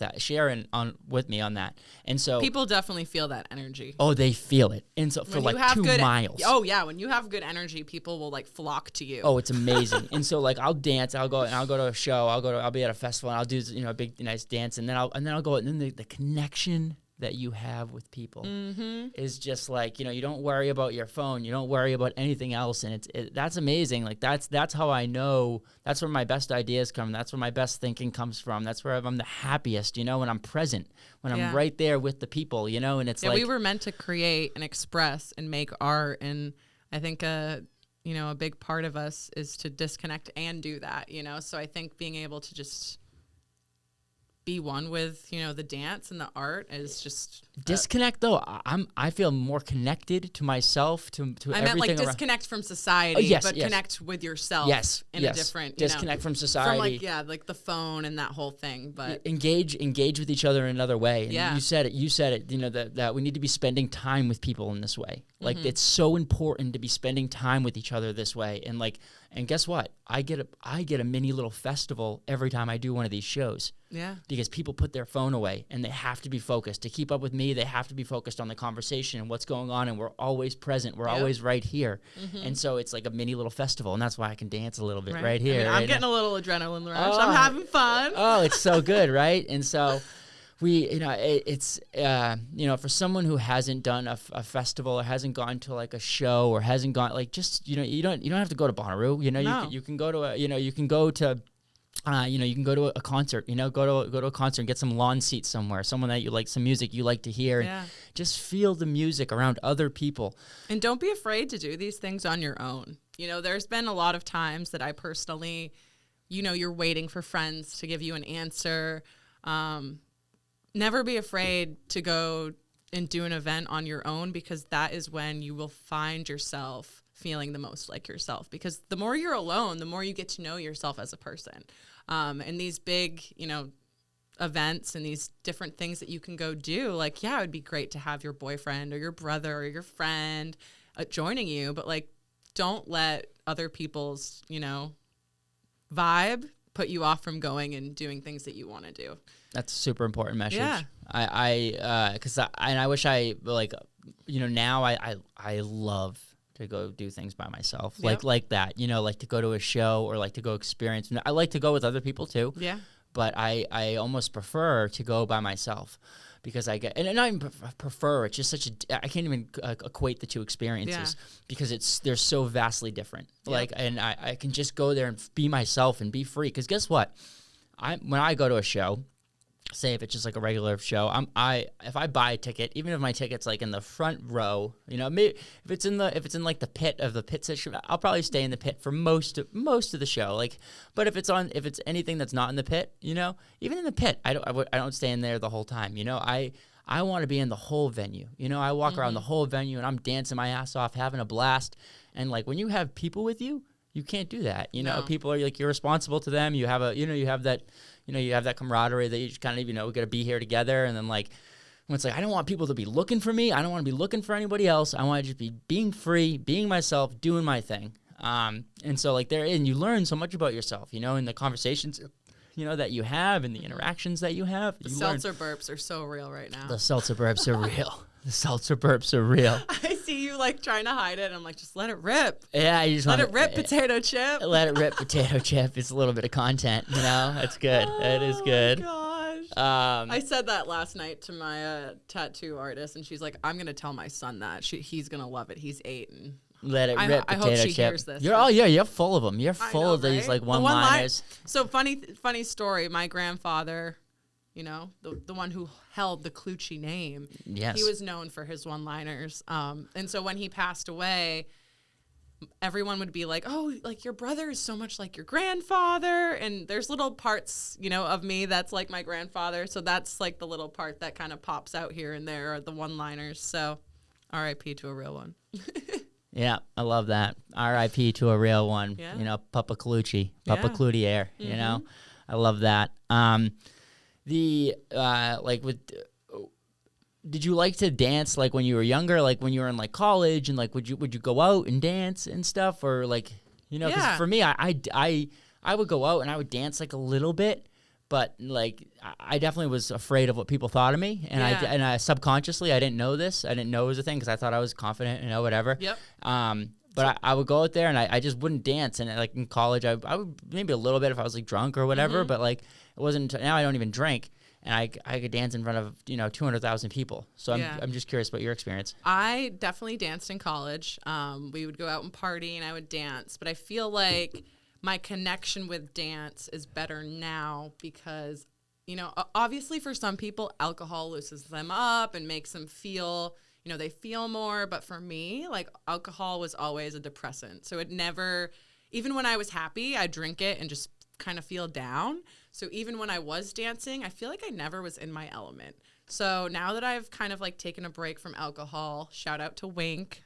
[SPEAKER 1] me on that. And so
[SPEAKER 2] people definitely feel that energy.
[SPEAKER 1] Oh, they feel it, and so for like 2 miles.
[SPEAKER 2] Oh yeah, when you have good energy, people will like flock to you.
[SPEAKER 1] Oh, it's amazing. And so, like, I'll dance, I'll go to a show, I'll be at a festival, and I'll do a big nice dance, and then I'll go, and then the connection that you have with people is just like, you don't worry about your phone, you don't worry about anything else, and that's amazing. Like, that's how I know, that's where my best ideas come, that's where my best thinking comes from, that's where I'm the happiest, when I'm present, when I'm right there with the people, and it's like,
[SPEAKER 2] we were meant to create and express and make art, and I think a big part of us is to disconnect and do that, so I think being able to just be one with the dance and the art is just
[SPEAKER 1] disconnect. Though I feel more connected to myself, to
[SPEAKER 2] I
[SPEAKER 1] everything
[SPEAKER 2] meant like
[SPEAKER 1] around.
[SPEAKER 2] Disconnect from society, but connect with yourself. In a different
[SPEAKER 1] disconnect from society,
[SPEAKER 2] from like the phone and that whole thing. But
[SPEAKER 1] engage with each other in another way. And
[SPEAKER 2] yeah,
[SPEAKER 1] you said it. That we need to be spending time with people in this way. Like, it's so important to be spending time with each other this way. And guess what? I get a mini little festival every time I do one of these shows.
[SPEAKER 2] Yeah.
[SPEAKER 1] Because people put their phone away, and they have to be focused. To keep up with me, they have to be focused on the conversation and what's going on, and we're always present. We're always right here. And so it's like a mini little festival, and that's why I can dance a little bit right here.
[SPEAKER 2] I'm getting a little adrenaline rush. I'm having fun.
[SPEAKER 1] Oh, it's so good, right? And so it's for someone who hasn't done a festival, or hasn't gone to like a show, or hasn't gone, like, just you don't have to go to Bonnaroo. You can go to you can go to a concert. Go to a concert and get some lawn seats somewhere, someone that you like, some music you like to hear, and just feel the music around other people. And
[SPEAKER 2] don't be afraid to do these things on your own. There's been a lot of times that I personally, you're waiting for friends to give you an answer. Never be afraid to go and do an event on your own, because that is when you will find yourself feeling the most like yourself. Because the more you're alone, the more you get to know yourself as a person. And these big, events and these different things that you can go do, like, yeah, it would be great to have your boyfriend or your brother or your friend joining you, but like, don't let other people's, vibe put you off from going and doing things that you want to do.
[SPEAKER 1] That's a super important message. Yeah. I wish now I love to go do things by myself. Yep. Like that, like to go to a show, or like to go experience. I like to go with other people too.
[SPEAKER 2] Yeah.
[SPEAKER 1] But I almost prefer to go by myself, because I get, and not even prefer, it's just I can't even equate the two experiences, because they're so vastly different. Yep. Like, and I can just go there and be myself and be free. Because guess what? When I go to a show, say if it's just like a regular show, if I buy a ticket, even if my ticket's like in the front row, maybe if it's in like the pit section, I'll probably stay in the pit for most of the show. Like, but if it's anything that's not in the pit, even in the pit, I don't stay in there the whole time. I want to be in the whole venue. I walk around the whole venue, and I'm dancing my ass off, having a blast. And like, when you have people with you, you can't do that. No. People are like, you're responsible to them. You have you have that camaraderie that you just kind of, we got to be here together. And then like, When it's like, I don't want people to be looking for me. I don't want to be looking for anybody else. I want to just be being free, being myself, doing my thing. And so like and you learn so much about yourself, you know, in the conversations, you know, that you have and the interactions that you have.
[SPEAKER 2] The seltzer burps are so real right now.
[SPEAKER 1] The seltzer burps are real. The seltzer burps are real.
[SPEAKER 2] I see you like trying to hide it. And I'm like, just let it rip.
[SPEAKER 1] Yeah, you just
[SPEAKER 2] let it rip, potato chip.
[SPEAKER 1] Let it rip, potato chip. It's a little bit of content, you know. That's good. That is good.
[SPEAKER 2] Oh my gosh. I said that last night to my tattoo artist, and she's like, "I'm gonna tell my son that. He's gonna love it. He's 8." And
[SPEAKER 1] let it rip,
[SPEAKER 2] I
[SPEAKER 1] potato
[SPEAKER 2] hope she
[SPEAKER 1] chip.
[SPEAKER 2] hears this.
[SPEAKER 1] You're full of them. You're full of these like one-liners.
[SPEAKER 2] So funny story. My grandfather, you know, the one who held the Cloutier name.
[SPEAKER 1] Yes.
[SPEAKER 2] He was known for his one-liners. And so when he passed away, everyone would be like, "Oh, like your brother is so much like your grandfather." And there's little parts, you know, of me that's like my grandfather. So that's like the little part that kind of pops out here and there, are the one-liners. So R.I.P. to a real one.
[SPEAKER 1] Yeah, I love that. R.I.P. to a real one.
[SPEAKER 2] Yeah.
[SPEAKER 1] You know, Papa Cloutier,
[SPEAKER 2] Yeah.
[SPEAKER 1] Cloutier. You know, I love that. Did you like to dance like when you were younger, like when you were in like college, and like would you go out and dance and stuff, or like, you know, because for me, I would go out and I would dance like a little bit, but like I definitely was afraid of what people thought of me, and I subconsciously I didn't know this, I didn't know it was a thing because I thought I was confident, you know, whatever.
[SPEAKER 2] Yep.
[SPEAKER 1] But I would go out there and I just wouldn't dance, and like in college I would maybe a little bit if I was like drunk or whatever, but like it wasn't. Now I don't even drink. And I could dance in front of, you know, 200,000 people. So I'm just curious about your experience.
[SPEAKER 2] I definitely danced in college. We would go out and party and I would dance. But I feel like my connection with dance is better now because, you know, obviously for some people, alcohol loosens them up and makes them feel, you know, they feel more. But for me, like alcohol was always a depressant. So it never, even when I was happy, I'd drink it and just kind of feel down. So even when I was dancing, I feel like I never was in my element. So now that I've kind of like taken a break from alcohol, shout out to Wynk.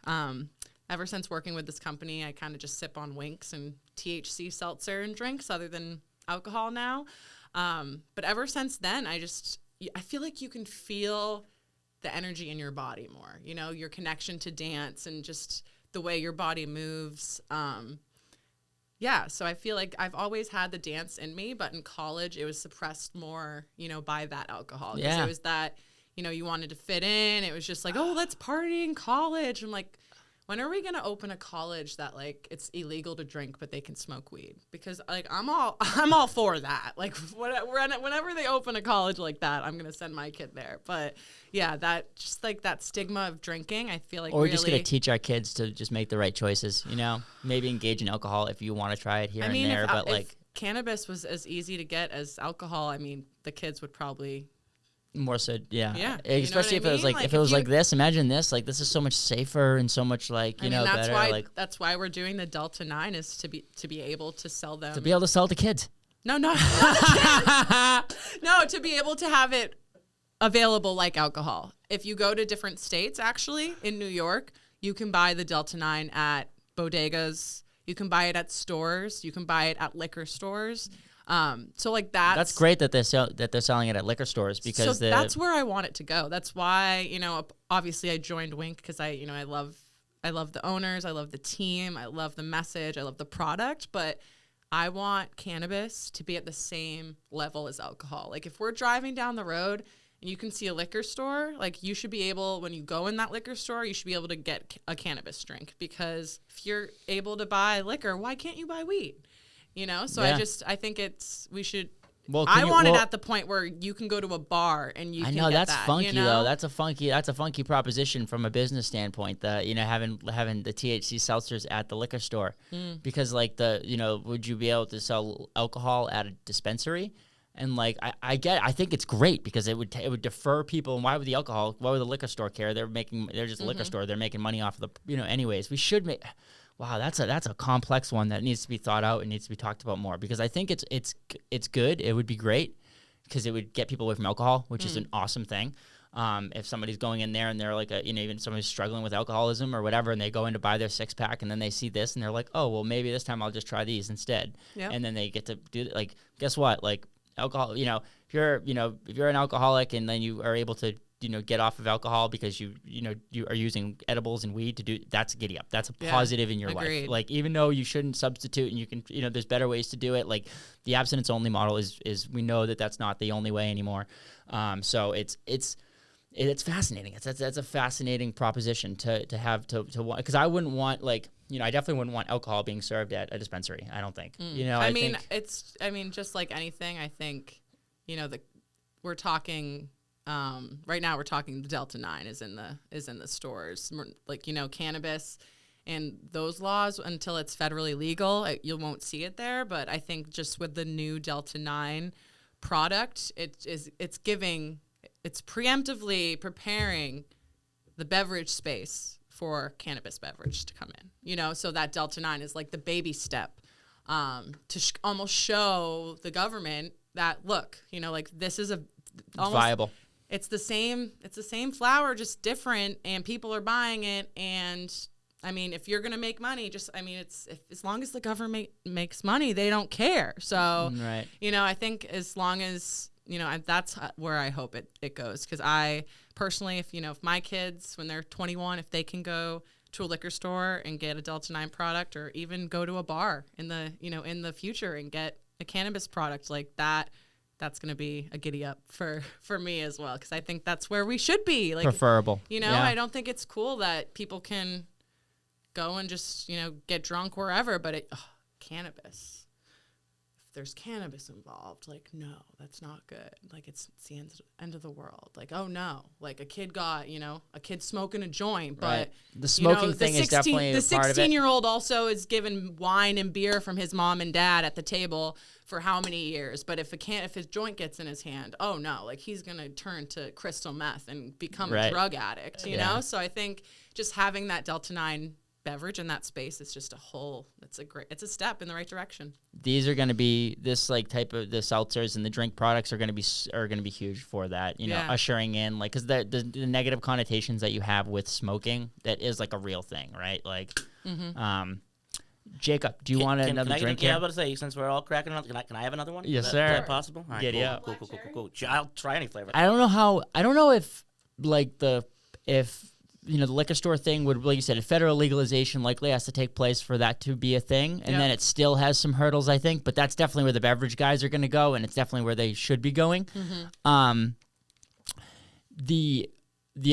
[SPEAKER 2] Ever since working with this company, I kind of just sip on Wynks and THC seltzer and drinks other than alcohol now. But ever since then, I feel like you can feel the energy in your body more, you know, your connection to dance and just the way your body moves. Yeah, so I feel like I've always had the dance in me, but in college it was suppressed more, you know, by that alcohol. Because it was that, you know, you wanted to fit in. It was just like, oh, let's party in college. I'm like, when are we going to open a college that, like, it's illegal to drink, but they can smoke weed? Because, like, I'm all for that. Like, whenever they open a college like that, I'm going to send my kid there. But, yeah, that just, like, that stigma of drinking, I feel like
[SPEAKER 1] Or we're just going to teach our kids to just make the right choices, you know? Maybe engage in alcohol if you want to try it here and there. But,
[SPEAKER 2] if cannabis was as easy to get as alcohol, I mean, the kids would probably...
[SPEAKER 1] More so, yeah.
[SPEAKER 2] Yeah.
[SPEAKER 1] Especially if it was like if it was like this. Imagine this. Like this is so much safer and so much like
[SPEAKER 2] that's
[SPEAKER 1] better.
[SPEAKER 2] Why,
[SPEAKER 1] like
[SPEAKER 2] that's why we're doing the Delta 9 is to be able to sell them.
[SPEAKER 1] To be able to sell to kids.
[SPEAKER 2] No, no, to be able to have it available like alcohol. If you go to different states, actually in New York, you can buy the Delta 9 at bodegas. You can buy it at stores. You can buy it at liquor stores. So like that's
[SPEAKER 1] great that they're selling it at liquor stores because
[SPEAKER 2] that's where I want it to go. That's why, you know, obviously I joined Wynk because I love the owners, I love the team, I love the message, I love the product, but I want cannabis to be at the same level as alcohol. Like if we're driving down the road and you can see a liquor store, like you should be able, when you go in that liquor store, you should be able to get a cannabis drink, because if you're able to buy liquor, why can't you buy weed? You know, so I think we should. Well, I want it at the point where you can go to a bar and you can get
[SPEAKER 1] that's
[SPEAKER 2] that,
[SPEAKER 1] funky
[SPEAKER 2] you know?
[SPEAKER 1] though. That's a funky proposition from a business standpoint. That, you know, having the THC seltzers at the liquor store, because like would you be able to sell alcohol at a dispensary? And like I think it's great because it would defer people. And why would the liquor store care? They're just a liquor store. They're making money off of anyways. We should make. Wow, that's a complex one that needs to be thought out and needs to be talked about more, because I think it's good. It would be great because it would get people away from alcohol, which is an awesome thing. If somebody's going in there and they're like even somebody's struggling with alcoholism or whatever, and they go in to buy their 6-pack and then they see this and they're like, oh well, maybe this time I'll just try these instead. Yep. And then they get to do guess what? Like alcohol, if you're an alcoholic and then you are able to get off of alcohol because you are using edibles and weed to do, that's giddy up. That's a positive in your
[SPEAKER 2] agreed.
[SPEAKER 1] life. Like, even though you shouldn't substitute and you can, there's better ways to do it. Like, the abstinence only model is we know that that's not the only way anymore. So it's fascinating. That's a fascinating proposition to have to want, because I wouldn't want, like, I definitely wouldn't want alcohol being served at a dispensary. I don't think. I
[SPEAKER 2] mean, just like anything, I think, we're talking right now. We're talking the Delta 9 is in the stores. Like, cannabis and those laws, until it's federally legal, you won't see it there. But I think just with the new Delta 9 product, it's preemptively preparing the beverage space for cannabis beverage to come in, so that Delta 9 is like the baby step to almost show the government that, look, like, this is almost
[SPEAKER 1] viable.
[SPEAKER 2] It's the same flower, just different, and people are buying it. And I mean, if you're going to make money, as long as the government makes money, they don't care. So,
[SPEAKER 1] right.
[SPEAKER 2] I think as long as, that's where I hope it goes. Because I personally, if my kids, when they're 21, if they can go to a liquor store and get a Delta 9 product, or even go to a bar in the future and get a cannabis product like that, that's going to be a giddy up for me as well. Because I think that's where we should be. Like,
[SPEAKER 1] preferable.
[SPEAKER 2] I don't think it's cool that people can go and just, get drunk wherever, but cannabis. If there's cannabis involved, like, no, that's not good. Like, it's the end of the world. Like, oh no, like, a kid smoking a joint, but
[SPEAKER 1] right. The smoking thing is definitely a part of it.
[SPEAKER 2] The 16-year-old also is given wine and beer from his mom and dad at the table for how many years? But if his joint gets in his hand, oh no, like, he's gonna turn to crystal meth and become a drug addict, you know? So I think just having that Delta 9 beverage in that space is just it's a step in the right direction.
[SPEAKER 1] These are going to be this, like, type of the seltzers and the drink products are going to be huge for that, ushering in, like, because the negative connotations that you have with smoking, that is, like, a real thing, right? Like, Jacob, do you want another drink here?
[SPEAKER 3] Yeah, I was about to say, since we're all cracking up, can I have another one?
[SPEAKER 1] Yes,
[SPEAKER 3] Is
[SPEAKER 1] sir.
[SPEAKER 3] that possible? All right,
[SPEAKER 1] Yeah,
[SPEAKER 3] cool. I'll try any flavor.
[SPEAKER 1] I don't know if, like, the liquor store thing would, like you said, a federal legalization likely has to take place for that to be a thing. And then it still has some hurdles, I think. But that's definitely where the beverage guys are going to go, and it's definitely where they should be going. The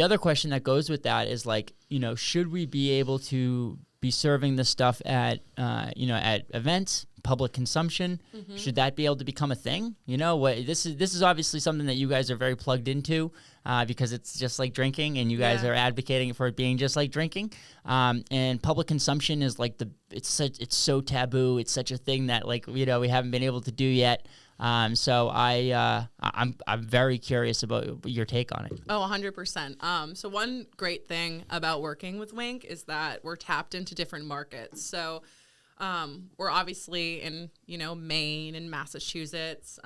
[SPEAKER 1] other question that goes with that is, like, should we be able to be serving this stuff at events, public consumption? Should that be able to become a thing? This is obviously something that you guys are very plugged into, because it's just like drinking, and you guys are advocating for it being just like drinking. And public consumption is like it's so taboo. It's such a thing that, like, we haven't been able to do yet. So I'm very curious about your take on it.
[SPEAKER 2] Oh, 100%. So one great thing about working with Wynk is that we're tapped into different markets. So we're obviously in, Maine and Massachusetts,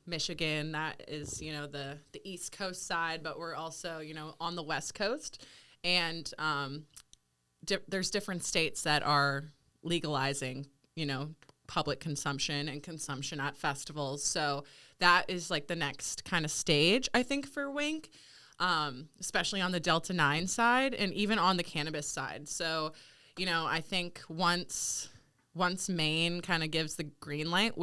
[SPEAKER 2] Michigan, that is, the East Coast side, but we're also, on the West Coast. And there's different states that are legalizing, public consumption and consumption at festivals. So that is, like, the next kind of stage, I think, for Wynk, especially on the Delta 9 side and even on the cannabis side. So, I think once Maine kind of gives the green light,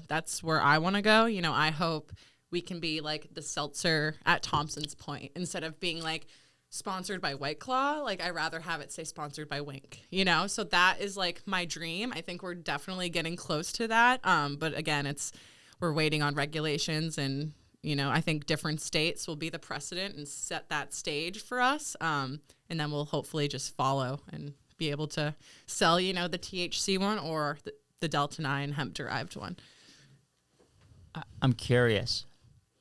[SPEAKER 2] that's where I want to go. I hope we can be like the seltzer at Thompson's Point instead of being like sponsored by White Claw. Like, I'd rather have it say sponsored by Wynk, So that is, like, my dream. I think we're definitely getting close to that. But again, we're waiting on regulations, and, I think different states will be the precedent and set that stage for us. And then we'll hopefully just follow and be able to sell, the THC one or the Delta 9 hemp-derived one.
[SPEAKER 1] I'm curious.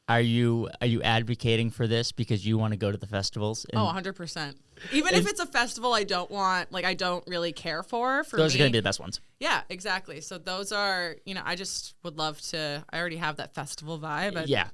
[SPEAKER 1] Are you advocating for this because you want to go to the festivals?
[SPEAKER 2] 100%. Even if it's a festival I don't really care for
[SPEAKER 1] those
[SPEAKER 2] me,
[SPEAKER 1] are going to be the best ones.
[SPEAKER 2] Yeah, exactly. So those are, I just would love to. I already have that festival vibe.
[SPEAKER 1] Yeah.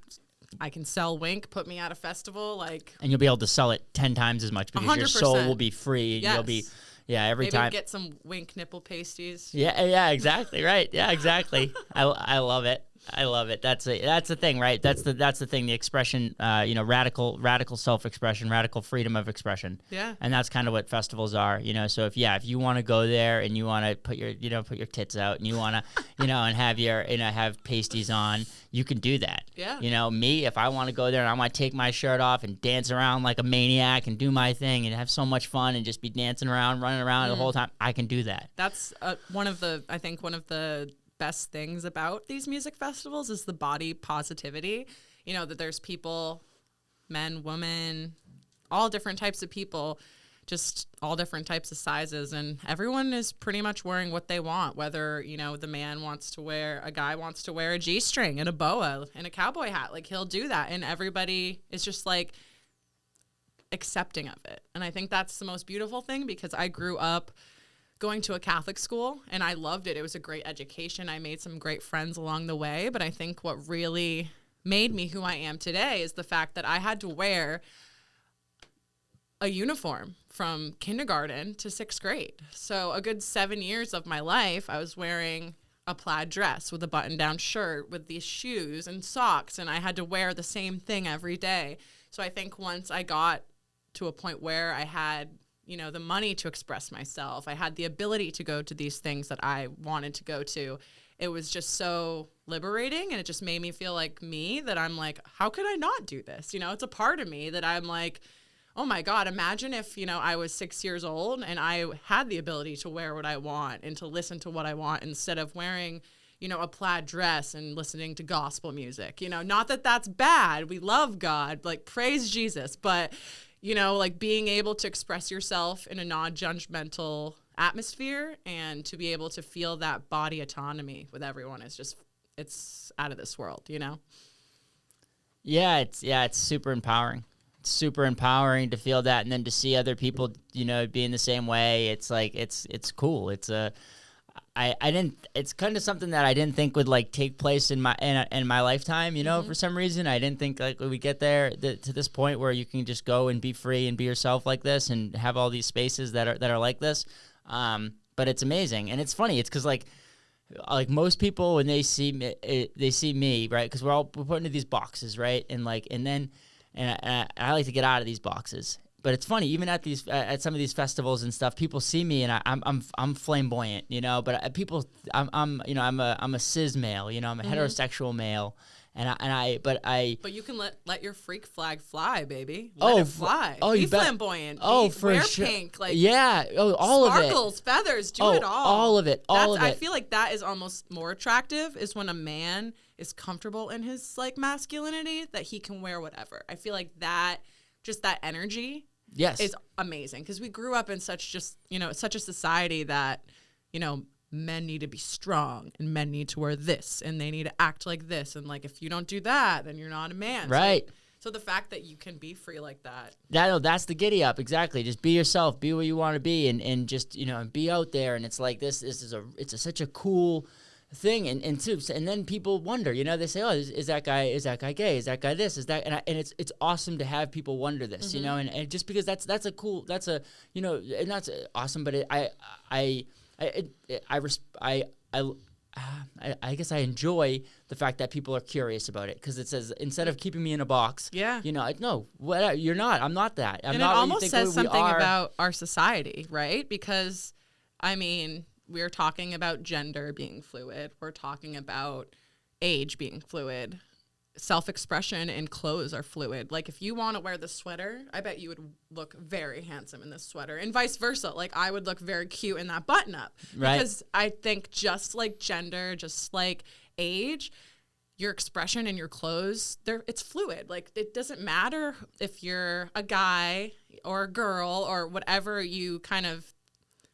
[SPEAKER 2] I can sell Wynk, put me at a festival, like,
[SPEAKER 1] and you'll be able to sell it 10 times as much because 100%. Your soul will be free. And you'll be, every
[SPEAKER 2] Maybe
[SPEAKER 1] time.
[SPEAKER 2] Get some Wynk nipple pasties.
[SPEAKER 1] Yeah, exactly. Right. Yeah, exactly. I love it. I love it. That's the thing, right? That's the thing. The expression, radical self-expression, radical freedom of expression.
[SPEAKER 2] Yeah.
[SPEAKER 1] And that's kind of what festivals are, So if you want to go there and you want to put your tits out and you want to, and have have pasties on, you can do that.
[SPEAKER 2] Yeah.
[SPEAKER 1] Me, if I want to go there and I want to take my shirt off and dance around like a maniac and do my thing and have so much fun and just be dancing around, running around the whole time, I can do that.
[SPEAKER 2] That's one of the best things about these music festivals is the body positivity. That there's people, men, women, all different types of people, just all different types of sizes, and everyone is pretty much wearing what they want, whether, a guy wants to wear a G-string and a boa and a cowboy hat, like he'll do that, and everybody is just like accepting of it. And I think that's the most beautiful thing, because I grew up going to a Catholic school and I loved it. It was a great education. I made some great friends along the way, but I think what really made me who I am today is the fact that I had to wear a uniform from kindergarten to 6th grade. So a good 7 years of my life, I was wearing a plaid dress with a button-down shirt with these shoes and socks, and I had to wear the same thing every day. So I think once I got to a point where I had the money to express myself, I had the ability to go to these things that I wanted to go to. It was just so liberating, and it just made me feel like me, that I'm like, how could I not do this? It's a part of me that I'm like, oh my God, imagine if, I was 6 years old and I had the ability to wear what I want and to listen to what I want instead of wearing, a plaid dress and listening to gospel music. Not that that's bad. We love God, like praise Jesus, but like being able to express yourself in a non-judgmental atmosphere and to be able to feel that body autonomy with everyone is just, it's out of this world,
[SPEAKER 1] Yeah, it's super empowering. It's super empowering to feel that, and then to see other people, being the same way. It's like, it's cool. It's it's kind of something that I didn't think would like take place in my lifetime, for some reason. I didn't think like we get there to this point where you can just go and be free and be yourself like this and have all these spaces that are like this. But it's amazing. And it's funny. It's cause like most people, when they see me, right. Cause we're put into these boxes. Right. And I like to get out of these boxes. But it's funny, even at some of these festivals and stuff, people see me and I'm flamboyant, But people, I'm a cis male, I'm a heterosexual male, But
[SPEAKER 2] you can let your freak flag fly, baby. Let it fly. Be flamboyant. Wear
[SPEAKER 1] sure.
[SPEAKER 2] pink,
[SPEAKER 1] all of it.
[SPEAKER 2] Sparkles, feathers, do it all.
[SPEAKER 1] All of it.
[SPEAKER 2] I feel like that is almost more attractive, is when a man is comfortable in his like masculinity, that he can wear whatever. I feel like that, just that energy.
[SPEAKER 1] Yes,
[SPEAKER 2] is amazing, because we grew up in such a society that, men need to be strong and men need to wear this and they need to act like this, and like if you don't do that, then you're not a man.
[SPEAKER 1] Right.
[SPEAKER 2] So the fact that you can be free like that.
[SPEAKER 1] That's the giddy up. Exactly. Just be yourself. Be what you want to be, and just be out there. And it's like this is such a cool thing, and then people wonder, they say, oh, is that guy gay, is that guy this, is that, and it's awesome to have people wonder this, and just because that's awesome, but I guess I enjoy the fact that people are curious about it, because it says, instead of keeping me in a box, no, you're not, I'm not that, I'm
[SPEAKER 2] and
[SPEAKER 1] not
[SPEAKER 2] it
[SPEAKER 1] what
[SPEAKER 2] almost
[SPEAKER 1] you think
[SPEAKER 2] says
[SPEAKER 1] we
[SPEAKER 2] something
[SPEAKER 1] are.
[SPEAKER 2] About our society, right? Because we're talking about gender being fluid. We're talking about age being fluid. Self-expression and clothes are fluid. Like if you want to wear the sweater, I bet you would look very handsome in this sweater, and vice versa. Like I would look very cute in that button-up.
[SPEAKER 1] Right.
[SPEAKER 2] Because I think just like gender, just like age, your expression and your clothes, it's fluid. Like it doesn't matter if you're a guy or a girl or whatever you kind of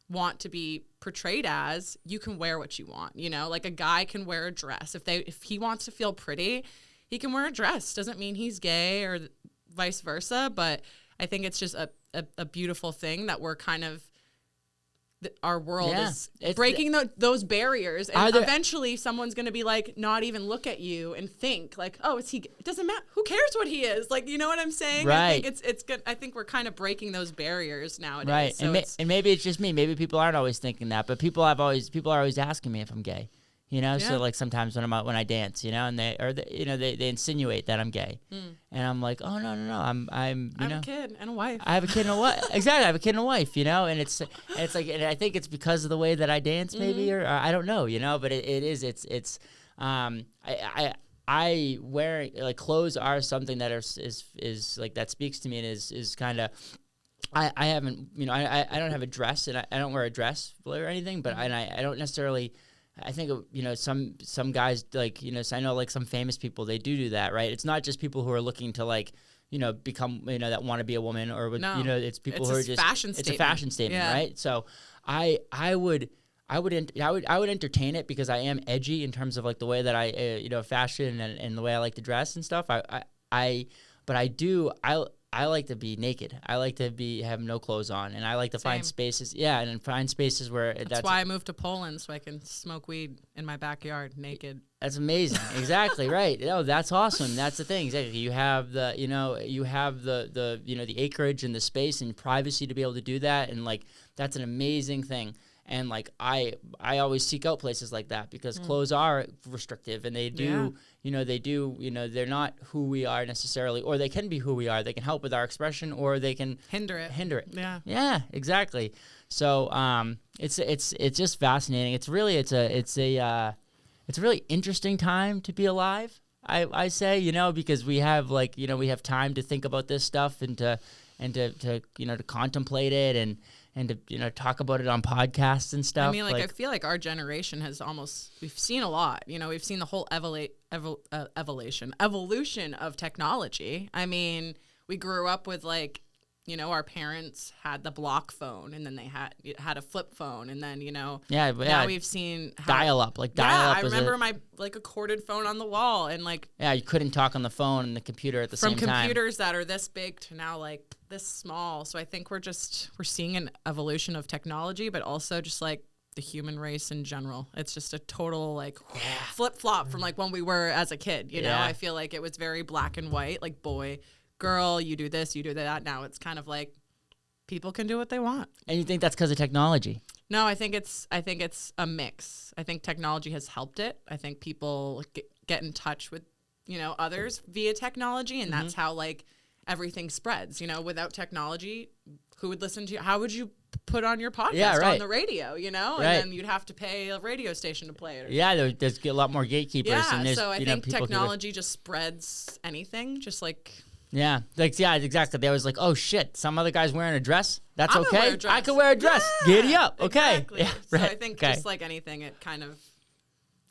[SPEAKER 2] want to be portrayed as, you can wear what you want, like a guy can wear a dress. If he wants to feel pretty, he can wear a dress. Doesn't mean he's gay or vice versa, but I think it's just a beautiful thing that we're kind of, our world is breaking those barriers, and eventually someone's going to be like, not even look at you and think like, oh, is he? It doesn't matter. Who cares what he is? Like, you know what I'm saying?
[SPEAKER 1] Right.
[SPEAKER 2] I think it's good. I think we're kind of breaking those barriers nowadays.
[SPEAKER 1] Right.
[SPEAKER 2] So
[SPEAKER 1] and maybe it's just me. Maybe people aren't always thinking that, but people are always asking me if I'm gay. You know,
[SPEAKER 2] Yeah.
[SPEAKER 1] so like sometimes when I dance, you know, and they insinuate that I'm gay, and I'm like, oh no, I'm
[SPEAKER 2] I have a kid and a wife.
[SPEAKER 1] I have a kid and a wife. Exactly, I have a kid and a wife, you know, and it's like, and I think it's because of the way that I dance, maybe, or I don't know, you know, but I wear, like, clothes are something that is like, that speaks to me, and is kind of. I haven't, you know, I don't have a dress, and I don't wear a dress or anything, but I don't necessarily. I think, you know, some guys, like, you know, so I know, like, some famous people, they do that, right? It's not just people who are looking to, like, you know, become, you know, that want to be a woman, or
[SPEAKER 2] No.
[SPEAKER 1] you know, it's people
[SPEAKER 2] It's
[SPEAKER 1] who
[SPEAKER 2] a
[SPEAKER 1] are just
[SPEAKER 2] fashion
[SPEAKER 1] it's
[SPEAKER 2] statement.
[SPEAKER 1] a fashion statement,
[SPEAKER 2] Yeah.
[SPEAKER 1] right? So I would entertain it, because I am edgy in terms of, like, the way that I you know, fashion and the way I like to dress and stuff. I like to be naked. I like to have no clothes on, and I like to find
[SPEAKER 2] Same.
[SPEAKER 1] spaces. Yeah, and find spaces where
[SPEAKER 2] That's why I moved to Poland, so I can smoke weed in my backyard naked.
[SPEAKER 1] That's amazing. Exactly right. No, that's awesome. That's the thing. Exactly. You have the you know the acreage and the space and privacy to be able to do that, and, like, that's an amazing thing. And, like, I always seek out places like that, because clothes are restrictive, and they do, you know, they're not who we are necessarily, or they can be who we are. They can help with our expression, or they can
[SPEAKER 2] Hinder it.
[SPEAKER 1] Yeah. Yeah, exactly. So it's just fascinating. It's a really interesting time to be alive. I say, you know, because we have, like, you know, we have time to think about this stuff, and to you know, to contemplate it, and to, you know, talk about it on podcasts and stuff.
[SPEAKER 2] I mean, like, I feel like our generation has we've seen a lot. You know, we've seen the whole evolution of technology. I mean, we grew up with, like, you know, our parents had the block phone, and then they had a flip phone, and then, you know, now we've seen
[SPEAKER 1] dial up.
[SPEAKER 2] I remember a corded phone on the wall, and, like,
[SPEAKER 1] you couldn't talk on the phone and the computer at the same time.
[SPEAKER 2] From computers that are this big to now, like, this small. So I think we're seeing an evolution of technology, but also just, like, the human race in general. It's just a total, like, flip flop from, like, when we were as a kid. You know, I feel like it was very black and white, like, boy, girl, you do this, you do that. Now it's kind of like people can do what they want.
[SPEAKER 1] And you think that's because of technology?
[SPEAKER 2] No, I think it's a mix. I think technology has helped it. I think people get in touch with, you know, others via technology, and that's how, like, everything spreads. You know, without technology, who would listen to you? How would you put on your podcast on the radio, you know? And then you'd have to pay a radio station to play it.
[SPEAKER 1] There's a lot more gatekeepers.
[SPEAKER 2] Yeah,
[SPEAKER 1] and
[SPEAKER 2] so I think technology just spreads anything, just like...
[SPEAKER 1] Yeah, exactly. They was like, oh shit, some other guy's wearing a dress. That's
[SPEAKER 2] I'm
[SPEAKER 1] okay.
[SPEAKER 2] wear a dress.
[SPEAKER 1] I could wear a dress. Giddy up. Okay.
[SPEAKER 2] Exactly.
[SPEAKER 1] Yeah,
[SPEAKER 2] So
[SPEAKER 1] right.
[SPEAKER 2] I think
[SPEAKER 1] okay.
[SPEAKER 2] just like anything, it kind of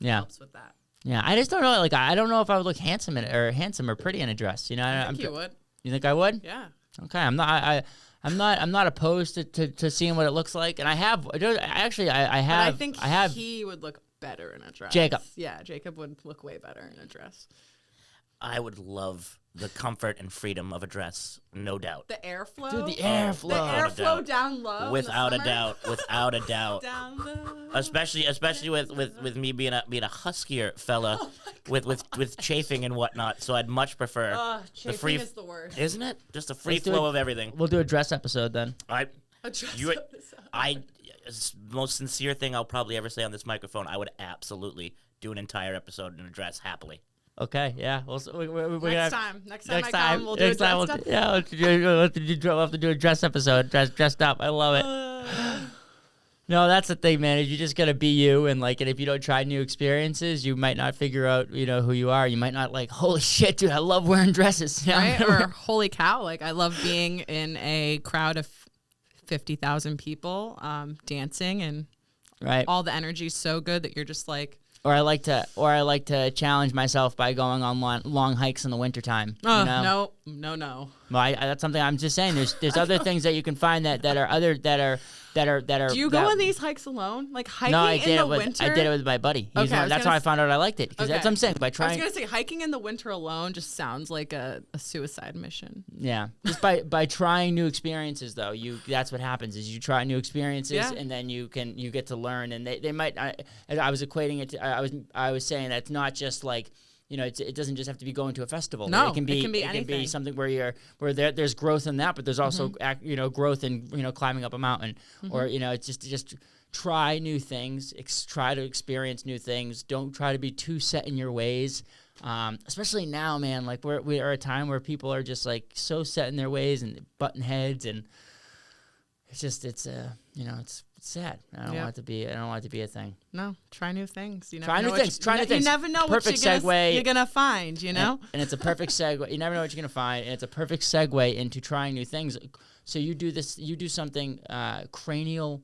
[SPEAKER 2] helps with that.
[SPEAKER 1] Yeah, I just don't know. Like, I don't know if I would look handsome or pretty in a dress. You know,
[SPEAKER 2] I think you would.
[SPEAKER 1] You think I would?
[SPEAKER 2] Yeah.
[SPEAKER 1] Okay, I'm not opposed to seeing what it looks like, and I have. Actually, I have.
[SPEAKER 2] But I think he would look better in a dress.
[SPEAKER 1] Jacob.
[SPEAKER 2] Yeah, Jacob would look way better in a dress.
[SPEAKER 3] I would love the comfort and freedom of a dress, no doubt.
[SPEAKER 2] The airflow?
[SPEAKER 1] Dude, the airflow.
[SPEAKER 2] The airflow down low.
[SPEAKER 3] Without a doubt. Without a doubt.
[SPEAKER 2] Down low.
[SPEAKER 3] Especially with me being a huskier fella with chafing and whatnot. So I'd much prefer
[SPEAKER 2] Chafing
[SPEAKER 3] the free
[SPEAKER 2] is the worst.
[SPEAKER 3] Isn't it? Just a free flow of everything.
[SPEAKER 1] We'll do a dress episode then.
[SPEAKER 2] A dress episode.
[SPEAKER 3] Most sincere thing I'll probably ever say on this microphone, I would absolutely do an entire episode in a dress happily.
[SPEAKER 1] Okay, yeah. We'll
[SPEAKER 2] Next time I come, we'll do a dress episode.
[SPEAKER 1] We'll have to do a dress episode, dressed up. I love it. No, that's the thing, man. You just gotta be you, and if you don't try new experiences, you might not figure out, who you are. You might not holy shit, dude, I love wearing dresses.
[SPEAKER 2] Right? Or holy cow, I love being in a crowd of 50,000 people, dancing, and all the energy is so good that you're just like.
[SPEAKER 1] Or I like to challenge myself by going on long hikes in the wintertime.
[SPEAKER 2] No.
[SPEAKER 1] Well, that's something I'm just saying. There's other things that you can find that are. Do
[SPEAKER 2] you go on these hikes alone? Hiking in the winter?
[SPEAKER 1] I did it with my buddy. That's how I found out I liked it. Because that's what I'm saying. By trying,
[SPEAKER 2] I was gonna say hiking in the winter alone just sounds like a suicide mission.
[SPEAKER 1] Yeah, just by trying new experiences though. That's what happens is you try new experiences and then you get to learn. And they might. I was equating it. I was saying that it's not just it doesn't just have to be going to a festival.
[SPEAKER 2] No,
[SPEAKER 1] it can be
[SPEAKER 2] anything.
[SPEAKER 1] something where there's growth in that, but there's also growth in climbing up a mountain, or it's just try new things, try to experience new things. Don't try to be too set in your ways. Especially now, man, like we are at a time where people are just like so set in their ways and button heads, and it's sad. I don't want it to be a thing.
[SPEAKER 2] No, try new things. You
[SPEAKER 1] try new things. You never know what
[SPEAKER 2] you're gonna find.
[SPEAKER 1] And it's a perfect segue. You never know what you're gonna find, and it's a perfect segue into trying new things. So you do something cranial.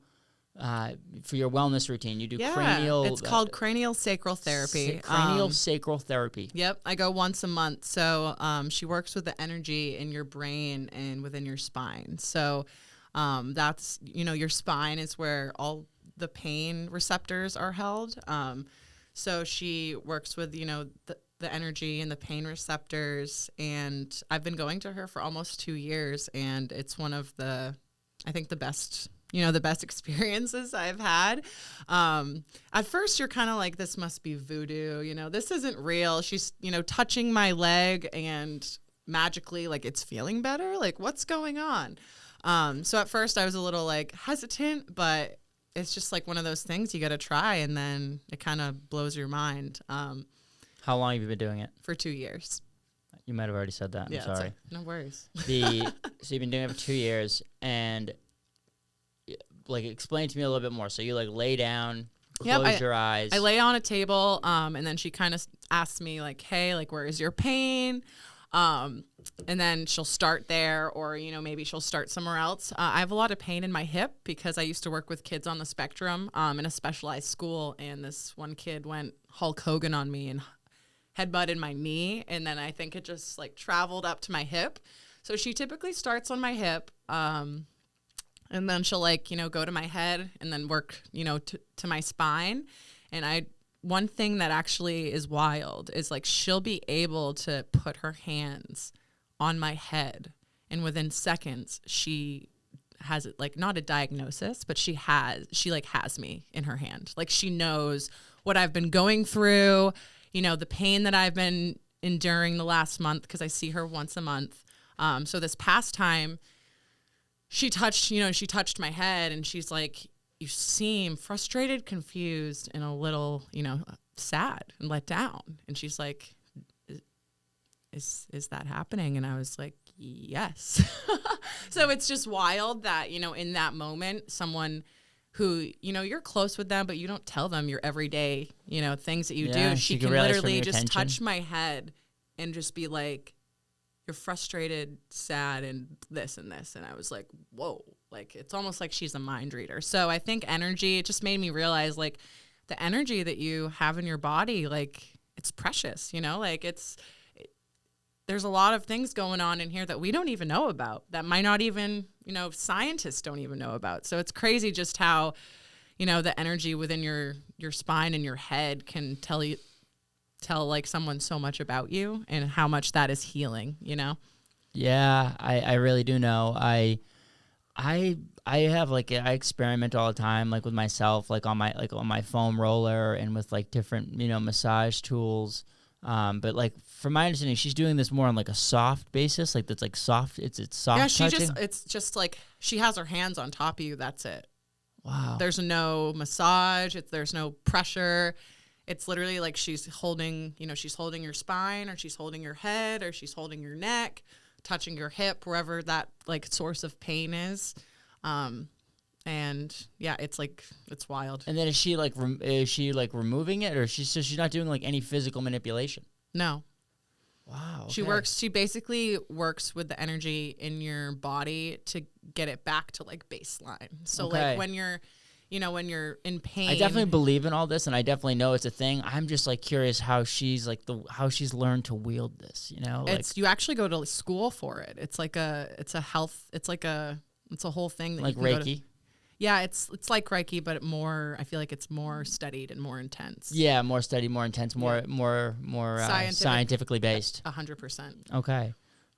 [SPEAKER 1] For your wellness routine, you do cranial.
[SPEAKER 2] It's called cranial sacral therapy.
[SPEAKER 1] Cranial sacral therapy.
[SPEAKER 2] Yep, I go once a month. So she works with the energy in your brain and within your spine. So that's your spine is where all the pain receptors are held. So she works with the energy and the pain receptors, and I've been going to her for almost 2 years, and it's one of the best. The best experiences I've had. At first, you're kind of like, this must be voodoo. This isn't real. She's, touching my leg and magically, like, it's feeling better. Like, what's going on? So at first, I was a little, like, hesitant, but it's just, like, one of those things you got to try, and then it kind of blows your mind.
[SPEAKER 1] How long have you been doing it?
[SPEAKER 2] For 2 years.
[SPEAKER 1] You might have already said that. I'm sorry.
[SPEAKER 2] No worries.
[SPEAKER 1] So you've been doing it for 2 years, and like, explain to me a little bit more. So you like lay down, close your eyes.
[SPEAKER 2] I lay on a table, and then she kind of asks me like, "Hey, like, where is your pain?" And then she'll start there, or maybe she'll start somewhere else. I have a lot of pain in my hip because I used to work with kids on the spectrum in a specialized school, and this one kid went Hulk Hogan on me and headbutted my knee, and then I think it just like traveled up to my hip. So she typically starts on my hip. And then she'll go to my head and then work, to my spine. And one thing that actually is wild is like, she'll be able to put her hands on my head. And within seconds, she has it, like, not a diagnosis, but she has me in her hand. Like, she knows what I've been going through, the pain that I've been enduring the last month, because I see her once a month. So this past time, she touched my head, and she's like, "You seem frustrated, confused, and a little, sad and let down." And she's like, is that happening? And I was like, yes. So it's just wild that, in that moment, someone who, you're close with them, but you don't tell them your everyday, things that you do. She can literally just touch my head and just be like, "You're frustrated, sad, and this and this." And I was like, whoa, like, it's almost like she's a mind reader. So I think energy, it just made me realize, like, the energy that you have in your body, like, it's precious, like there's a lot of things going on in here that we don't even know about, that might not even, scientists don't even know about. So it's crazy just how, the energy within your spine and your head can tell like someone so much about you, and how much that is healing,
[SPEAKER 1] Yeah, I really do know. I have I experiment all the time, like with myself, like on my foam roller and with like different, massage tools. But like from my understanding, she's doing this more on like a soft basis, like that's like soft. It's soft. Yeah,
[SPEAKER 2] it's just like she has her hands on top of you. That's it.
[SPEAKER 1] Wow.
[SPEAKER 2] There's no massage. There's no pressure. It's literally like she's holding your spine, or she's holding your head, or she's holding your neck, touching your hip, wherever that like source of pain is. And yeah, it's wild.
[SPEAKER 1] And then is she removing it, or she's not doing like any physical manipulation?
[SPEAKER 2] No.
[SPEAKER 1] Wow. Okay.
[SPEAKER 2] She basically works with the energy in your body to get it back to like baseline. So like when you're in pain.
[SPEAKER 1] I definitely believe in all this, and I definitely know it's a thing. I'm just like curious how she's learned to wield this,
[SPEAKER 2] you actually go to school for it. It's a whole thing that
[SPEAKER 1] like
[SPEAKER 2] you can
[SPEAKER 1] Reiki.
[SPEAKER 2] Go to. Yeah, it's like Reiki, but I feel like it's more studied and more intense.
[SPEAKER 1] Yeah, more studied, more intense, more scientifically based.
[SPEAKER 2] 100%.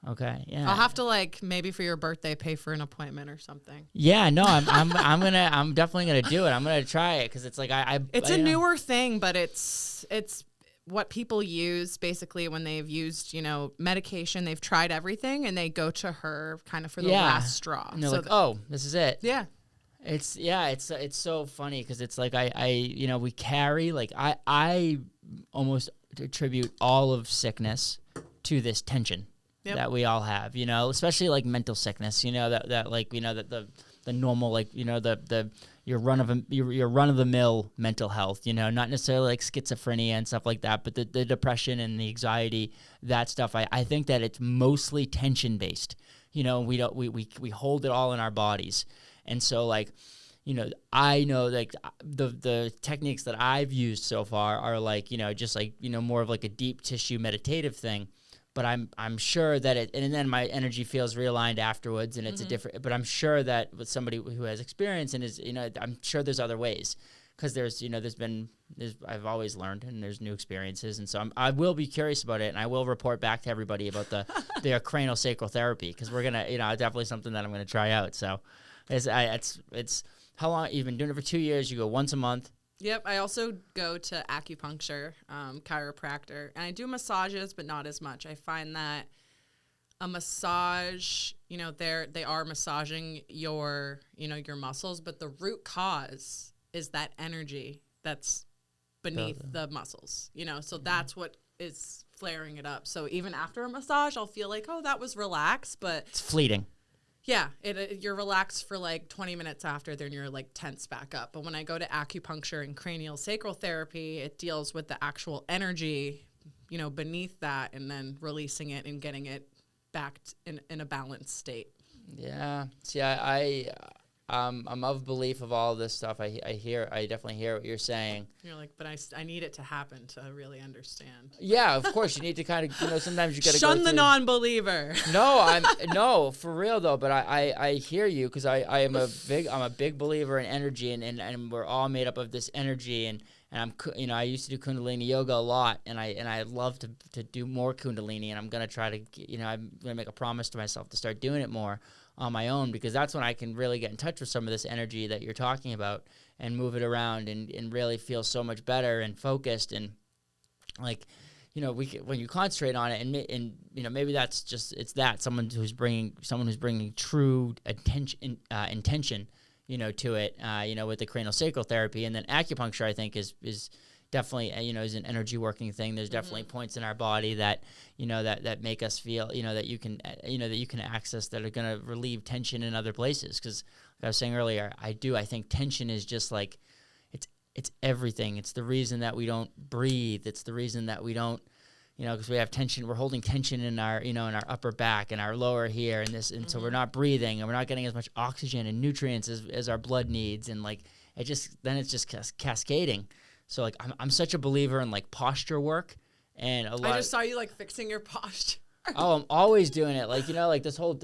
[SPEAKER 1] Okay, yeah.
[SPEAKER 2] I'll have to maybe for your birthday pay for an appointment or something.
[SPEAKER 1] Yeah, no, I'm definitely gonna do it. I'm gonna try it because it's like
[SPEAKER 2] It's a newer thing, but it's what people use basically when they've used, medication, they've tried everything and they go to her kind of for the last straw.
[SPEAKER 1] And they're like, oh, this is it.
[SPEAKER 2] Yeah.
[SPEAKER 1] It's so funny because it's like we carry, like I almost attribute all of sickness to this tension that we all have, especially like mental sickness, that the normal, like, your run of the mill mental health, not necessarily like schizophrenia and stuff like that, but the depression and the anxiety, that stuff. I think that it's mostly tension based. We hold it all in our bodies. And so, like, I know, like, the techniques that I've used so far are like, just like, more of like a deep tissue meditative thing. But I'm sure that and then my energy feels realigned afterwards, and it's a different. But I'm sure that with somebody who has experience and is, I'm sure there's other ways, because I've always learned, and there's new experiences, and so I will be curious about it, and I will report back to everybody about the craniosacral therapy, because we're gonna, definitely something that I'm gonna try out. So it's how long you've been doing it for 2 years? You go once a month.
[SPEAKER 2] Yep. I also go to acupuncture, chiropractor, and I do massages, but not as much. I find that a massage, they are massaging your muscles, but the root cause is that energy that's beneath the muscles, so that's what is flaring it up. So even after a massage, I'll feel like, oh, that was relaxed, but
[SPEAKER 1] it's fleeting.
[SPEAKER 2] Yeah, you're relaxed for like 20 minutes after, then you're like tense back up. But when I go to acupuncture and cranial sacral therapy, it deals with the actual energy, beneath that, and then releasing it and getting it back in a balanced state.
[SPEAKER 1] Yeah. See, I'm of belief of all this stuff. I definitely hear what you're saying.
[SPEAKER 2] You're like, but I need it to happen to really understand.
[SPEAKER 1] Yeah, of course you need to kind of, sometimes you got to
[SPEAKER 2] shun the non-believer.
[SPEAKER 1] No, for real though. But I hear you, because I'm a big believer in energy, and we're all made up of this energy, and I used to do Kundalini yoga a lot, and I love to do more Kundalini, and I'm gonna try to, I'm gonna make a promise to myself to start doing it more on my own, because that's when I can really get in touch with some of this energy that you're talking about and move it around and really feel so much better and focused. And like, when you concentrate on it, and maybe that's just, it's that someone who's bringing true intention to it, with the cranial sacral therapy. And then acupuncture, I think, is definitely, is an energy working thing. There's definitely points in our body that, that make us feel, that you can access, that are going to relieve tension in other places. Because like I was saying earlier, I think tension is just like, it's everything. It's the reason that we don't breathe. It's the reason that we don't, because we have tension, we're holding tension in our, in our upper back and our lower here and this, and so we're not breathing, and we're not getting as much oxygen and nutrients as our blood needs. And like, it's just cascading. So like, I'm such a believer in like posture work, and I
[SPEAKER 2] just saw you like fixing your posture.
[SPEAKER 1] Oh, I'm always doing it. Like, like this whole,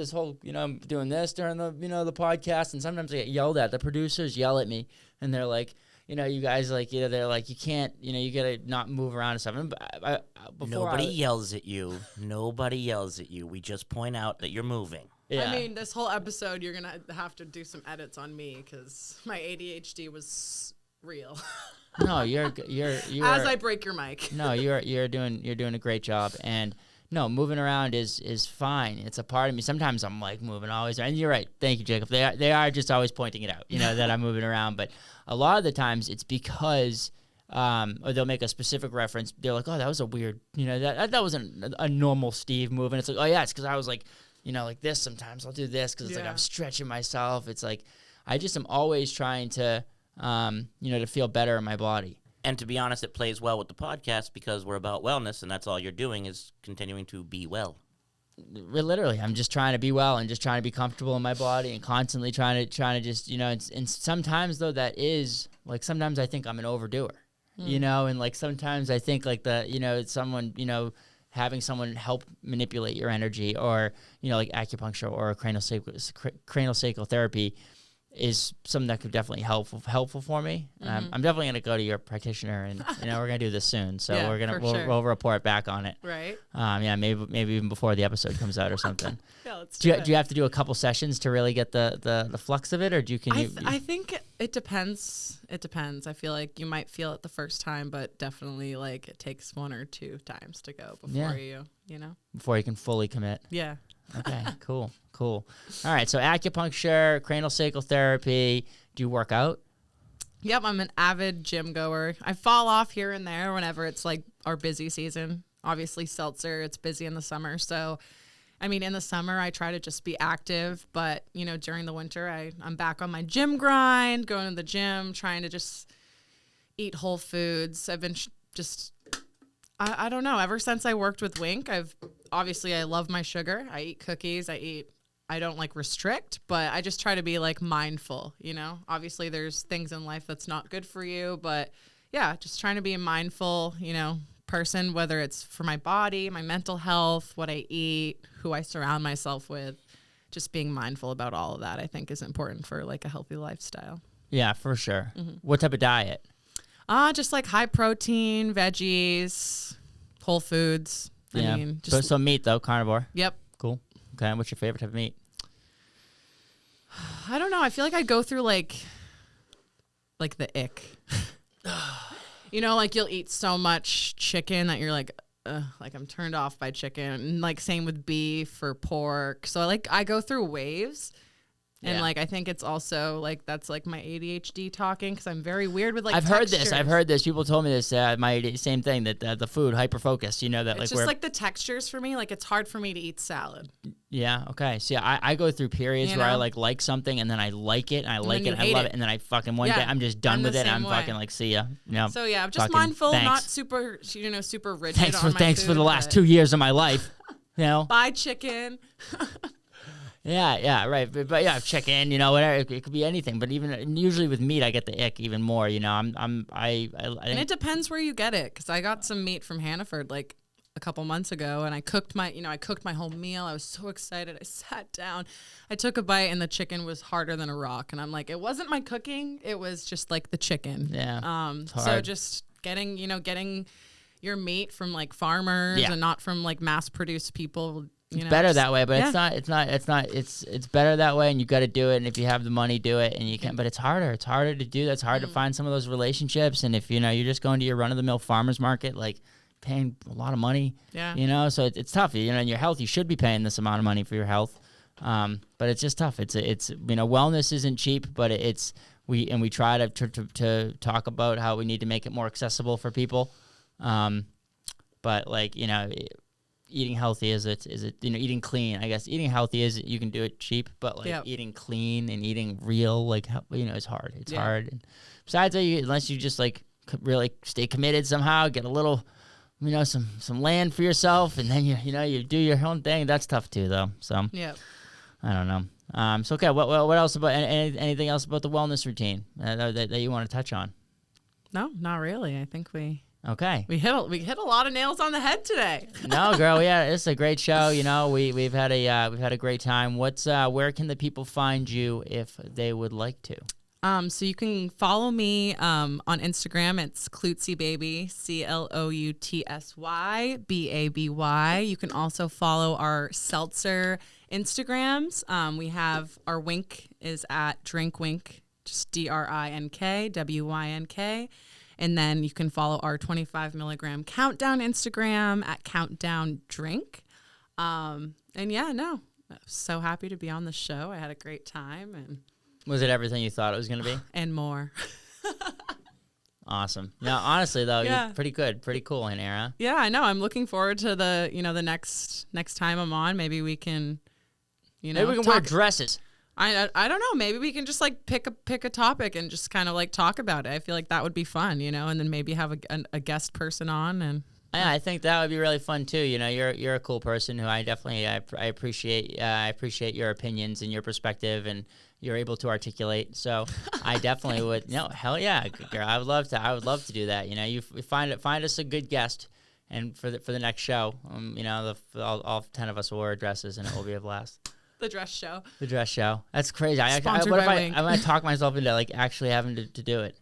[SPEAKER 1] I'm doing this during the, the podcast, and sometimes I get yelled at. The producers yell at me, and they're like, you guys, like, they're like, you can't, you gotta not move around and stuff. And
[SPEAKER 3] Nobody yells at you. Nobody yells at you. We just point out that you're moving.
[SPEAKER 2] Yeah. I mean, this whole episode, you're gonna have to do some edits on me, because my ADHD was real.
[SPEAKER 1] No, you're
[SPEAKER 2] as I break your mic.
[SPEAKER 1] No, you're doing a great job. And no, moving around is fine. It's a part of me. Sometimes I'm like moving always, and you're right. Thank you, Jacob. They are just always pointing it out, that I'm moving around. But a lot of the times it's because, or they'll make a specific reference. They're like, oh, that was a weird, that wasn't a normal Steve move. And it's like, oh yeah, it's because I was like, like this. Sometimes I'll do this because it's like I'm stretching myself. It's like I just am always trying to, to feel better in my body.
[SPEAKER 3] And to be honest, it plays well with the podcast, because we're about wellness, and that's all you're doing is continuing to be well.
[SPEAKER 1] Literally, I'm just trying to be well and just trying to be comfortable in my body, and constantly trying to just, and sometimes though that is, like, sometimes I think I'm an overdoer, and like sometimes I think like someone, having someone help manipulate your energy, or, like acupuncture or cranial sacral therapy, is something that could definitely helpful for me. I'm definitely going to go to your practitioner, and we're going to do this soon. So
[SPEAKER 2] Yeah,
[SPEAKER 1] we'll report back on it.
[SPEAKER 2] Right.
[SPEAKER 1] Maybe even before the episode comes out or something.
[SPEAKER 2] Yeah, let's
[SPEAKER 1] do you have to do a couple sessions to really get the flux of it, or
[SPEAKER 2] I think it depends. It depends. I feel like you might feel it the first time, but definitely like it takes 1 or 2 times to go before
[SPEAKER 1] before you can fully commit.
[SPEAKER 2] Yeah.
[SPEAKER 1] Okay, cool. All right, so acupuncture, cranial sacral therapy. Do you work out?
[SPEAKER 2] Yep, I'm an avid gym goer. I fall off here and there whenever it's like our busy season. Obviously, seltzer, it's busy in the summer. So, I mean, in the summer, I try to just be active. But, during the winter, I'm back on my gym grind, going to the gym, trying to just eat whole foods. I've been I don't know. Ever since I worked with Wynk, I love my sugar. I eat cookies. I don't like restrict, but I just try to be like mindful, Obviously there's things in life that's not good for you, but yeah, just trying to be a mindful, person, whether it's for my body, my mental health, what I eat, who I surround myself with. Just being mindful about all of that, I think, is important for like a healthy lifestyle.
[SPEAKER 1] Yeah, for sure. What type of diet?
[SPEAKER 2] Just like high protein, veggies, whole foods.
[SPEAKER 1] Yeah.
[SPEAKER 2] I mean,
[SPEAKER 1] so meat though, carnivore.
[SPEAKER 2] Yep.
[SPEAKER 1] Cool. Okay. What's your favorite type of meat?
[SPEAKER 2] I don't know. I feel like I go through like the ick. Like you'll eat so much chicken that you're like I'm turned off by chicken. And like same with beef or pork. So I go through waves. And like I think it's also like that's like my ADHD talking because I'm very weird with like textures.
[SPEAKER 1] I've heard this. People told me this. My same thing that the food hyper focused. That
[SPEAKER 2] it's
[SPEAKER 1] like
[SPEAKER 2] just like the textures for me. Like it's hard for me to eat salad.
[SPEAKER 1] Yeah. Okay. See, I go through periods where I like something and then I like it and I like it and I love it and then I fucking one day I'm just done with it. And I'm fucking like see ya.
[SPEAKER 2] So yeah, I'm just mindful, not super super rigid.
[SPEAKER 1] Thanks for the last 2 years of my life.
[SPEAKER 2] Buy chicken.
[SPEAKER 1] Yeah, right. But yeah, chicken, whatever. It could be anything. But even usually with meat, I get the ick even more. And
[SPEAKER 2] it depends where you get it. Because I got some meat from Hannaford like a couple months ago, and I cooked my whole meal. I was so excited. I sat down, I took a bite, and the chicken was harder than a rock. And I'm like, it wasn't my cooking. It was just like the chicken.
[SPEAKER 1] Yeah.
[SPEAKER 2] So just getting your meat from like farmers and not from like mass produced people.
[SPEAKER 1] It's better that way, but it's better that way, and you got to do it. And if you have the money, do it, and you can. But it's harder to do. That's hard to find some of those relationships. And if you're just going to your run of the mill farmers market, like paying a lot of money, so it's tough. In your health, you should be paying this amount of money for your health, but it's just tough. It's wellness isn't cheap, but we try to talk about how we need to make it more accessible for people, but like eating healthy is eating clean. I guess eating healthy is you can do it cheap, but like eating clean and eating real, like it's hard. It's hard. And besides that, unless you just like really stay committed somehow, get a little, some land for yourself, and then you do your own thing. That's tough too, though. So I don't know. So okay, what else about anything else about the wellness routine that you want to touch on?
[SPEAKER 2] No, not really. I think
[SPEAKER 1] Okay.
[SPEAKER 2] We hit a lot of nails on the head today.
[SPEAKER 1] No, girl, it's a great show. We've had a great time. Where can the people find you if they would like to?
[SPEAKER 2] So you can follow me on Instagram. It's Cloutsie Baby, Cloutsy Baby. You can also follow our seltzer Instagrams. We have our Wynk is at Drink Wynk, just DRINK, And then you can follow our 25 milligram countdown Instagram at Countdown Drink. And I was so happy to be on the show. I had a great time. And
[SPEAKER 1] was it everything you thought it was going to be?
[SPEAKER 2] And more.
[SPEAKER 1] Awesome. Yeah, honestly though, you're pretty good, pretty cool in here, huh?
[SPEAKER 2] Yeah, I know. I'm looking forward to the next time I'm on. Maybe we can,
[SPEAKER 1] maybe we can wear dresses.
[SPEAKER 2] I don't know. Maybe we can just like pick a topic and just kind of like talk about it. I feel like that would be fun, and then maybe have a guest person on. And
[SPEAKER 1] yeah, I think that would be really fun too. You're a cool person who I definitely I appreciate. I appreciate your opinions and your perspective, and you're able to articulate. So I definitely would. Hell yeah, girl. I would love to do that. You find us a good guest, and for the next show, all 10 of us will wear dresses, and it will be a blast.
[SPEAKER 2] The dress show.
[SPEAKER 1] The dress show. That's crazy.
[SPEAKER 2] Sponsored
[SPEAKER 1] What if
[SPEAKER 2] by Wynk.
[SPEAKER 1] I'm gonna talk myself into like actually having to do it?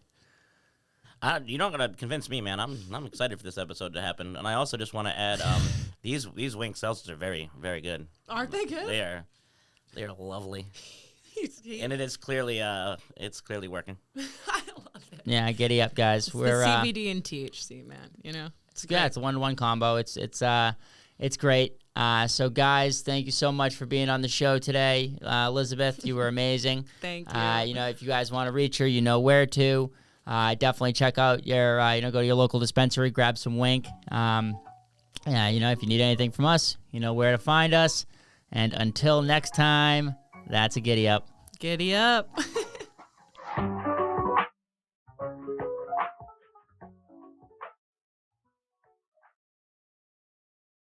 [SPEAKER 3] You're not gonna convince me, man. I'm excited for this episode to happen, and I also just want to add these Wynk seltzers are very, very good.
[SPEAKER 2] Aren't they good?
[SPEAKER 3] They are lovely, and it's clearly working.
[SPEAKER 2] I love it.
[SPEAKER 1] Yeah, giddy up, guys.
[SPEAKER 2] It's
[SPEAKER 1] We're
[SPEAKER 2] the CBD and THC, man. You know, it's
[SPEAKER 1] yeah,
[SPEAKER 2] great.
[SPEAKER 1] it's a 1-1 combo. It's great. So guys, thank you so much for being on the show today, Elizabeth. You were amazing.
[SPEAKER 2] Thank you.
[SPEAKER 1] You know, if you guys want to reach her, you know where to. Definitely check out your, go to your local dispensary, grab some Wynk. Yeah, you know, if you need anything from us, you know where to find us. And until next time, that's a giddy up.
[SPEAKER 2] Giddy up.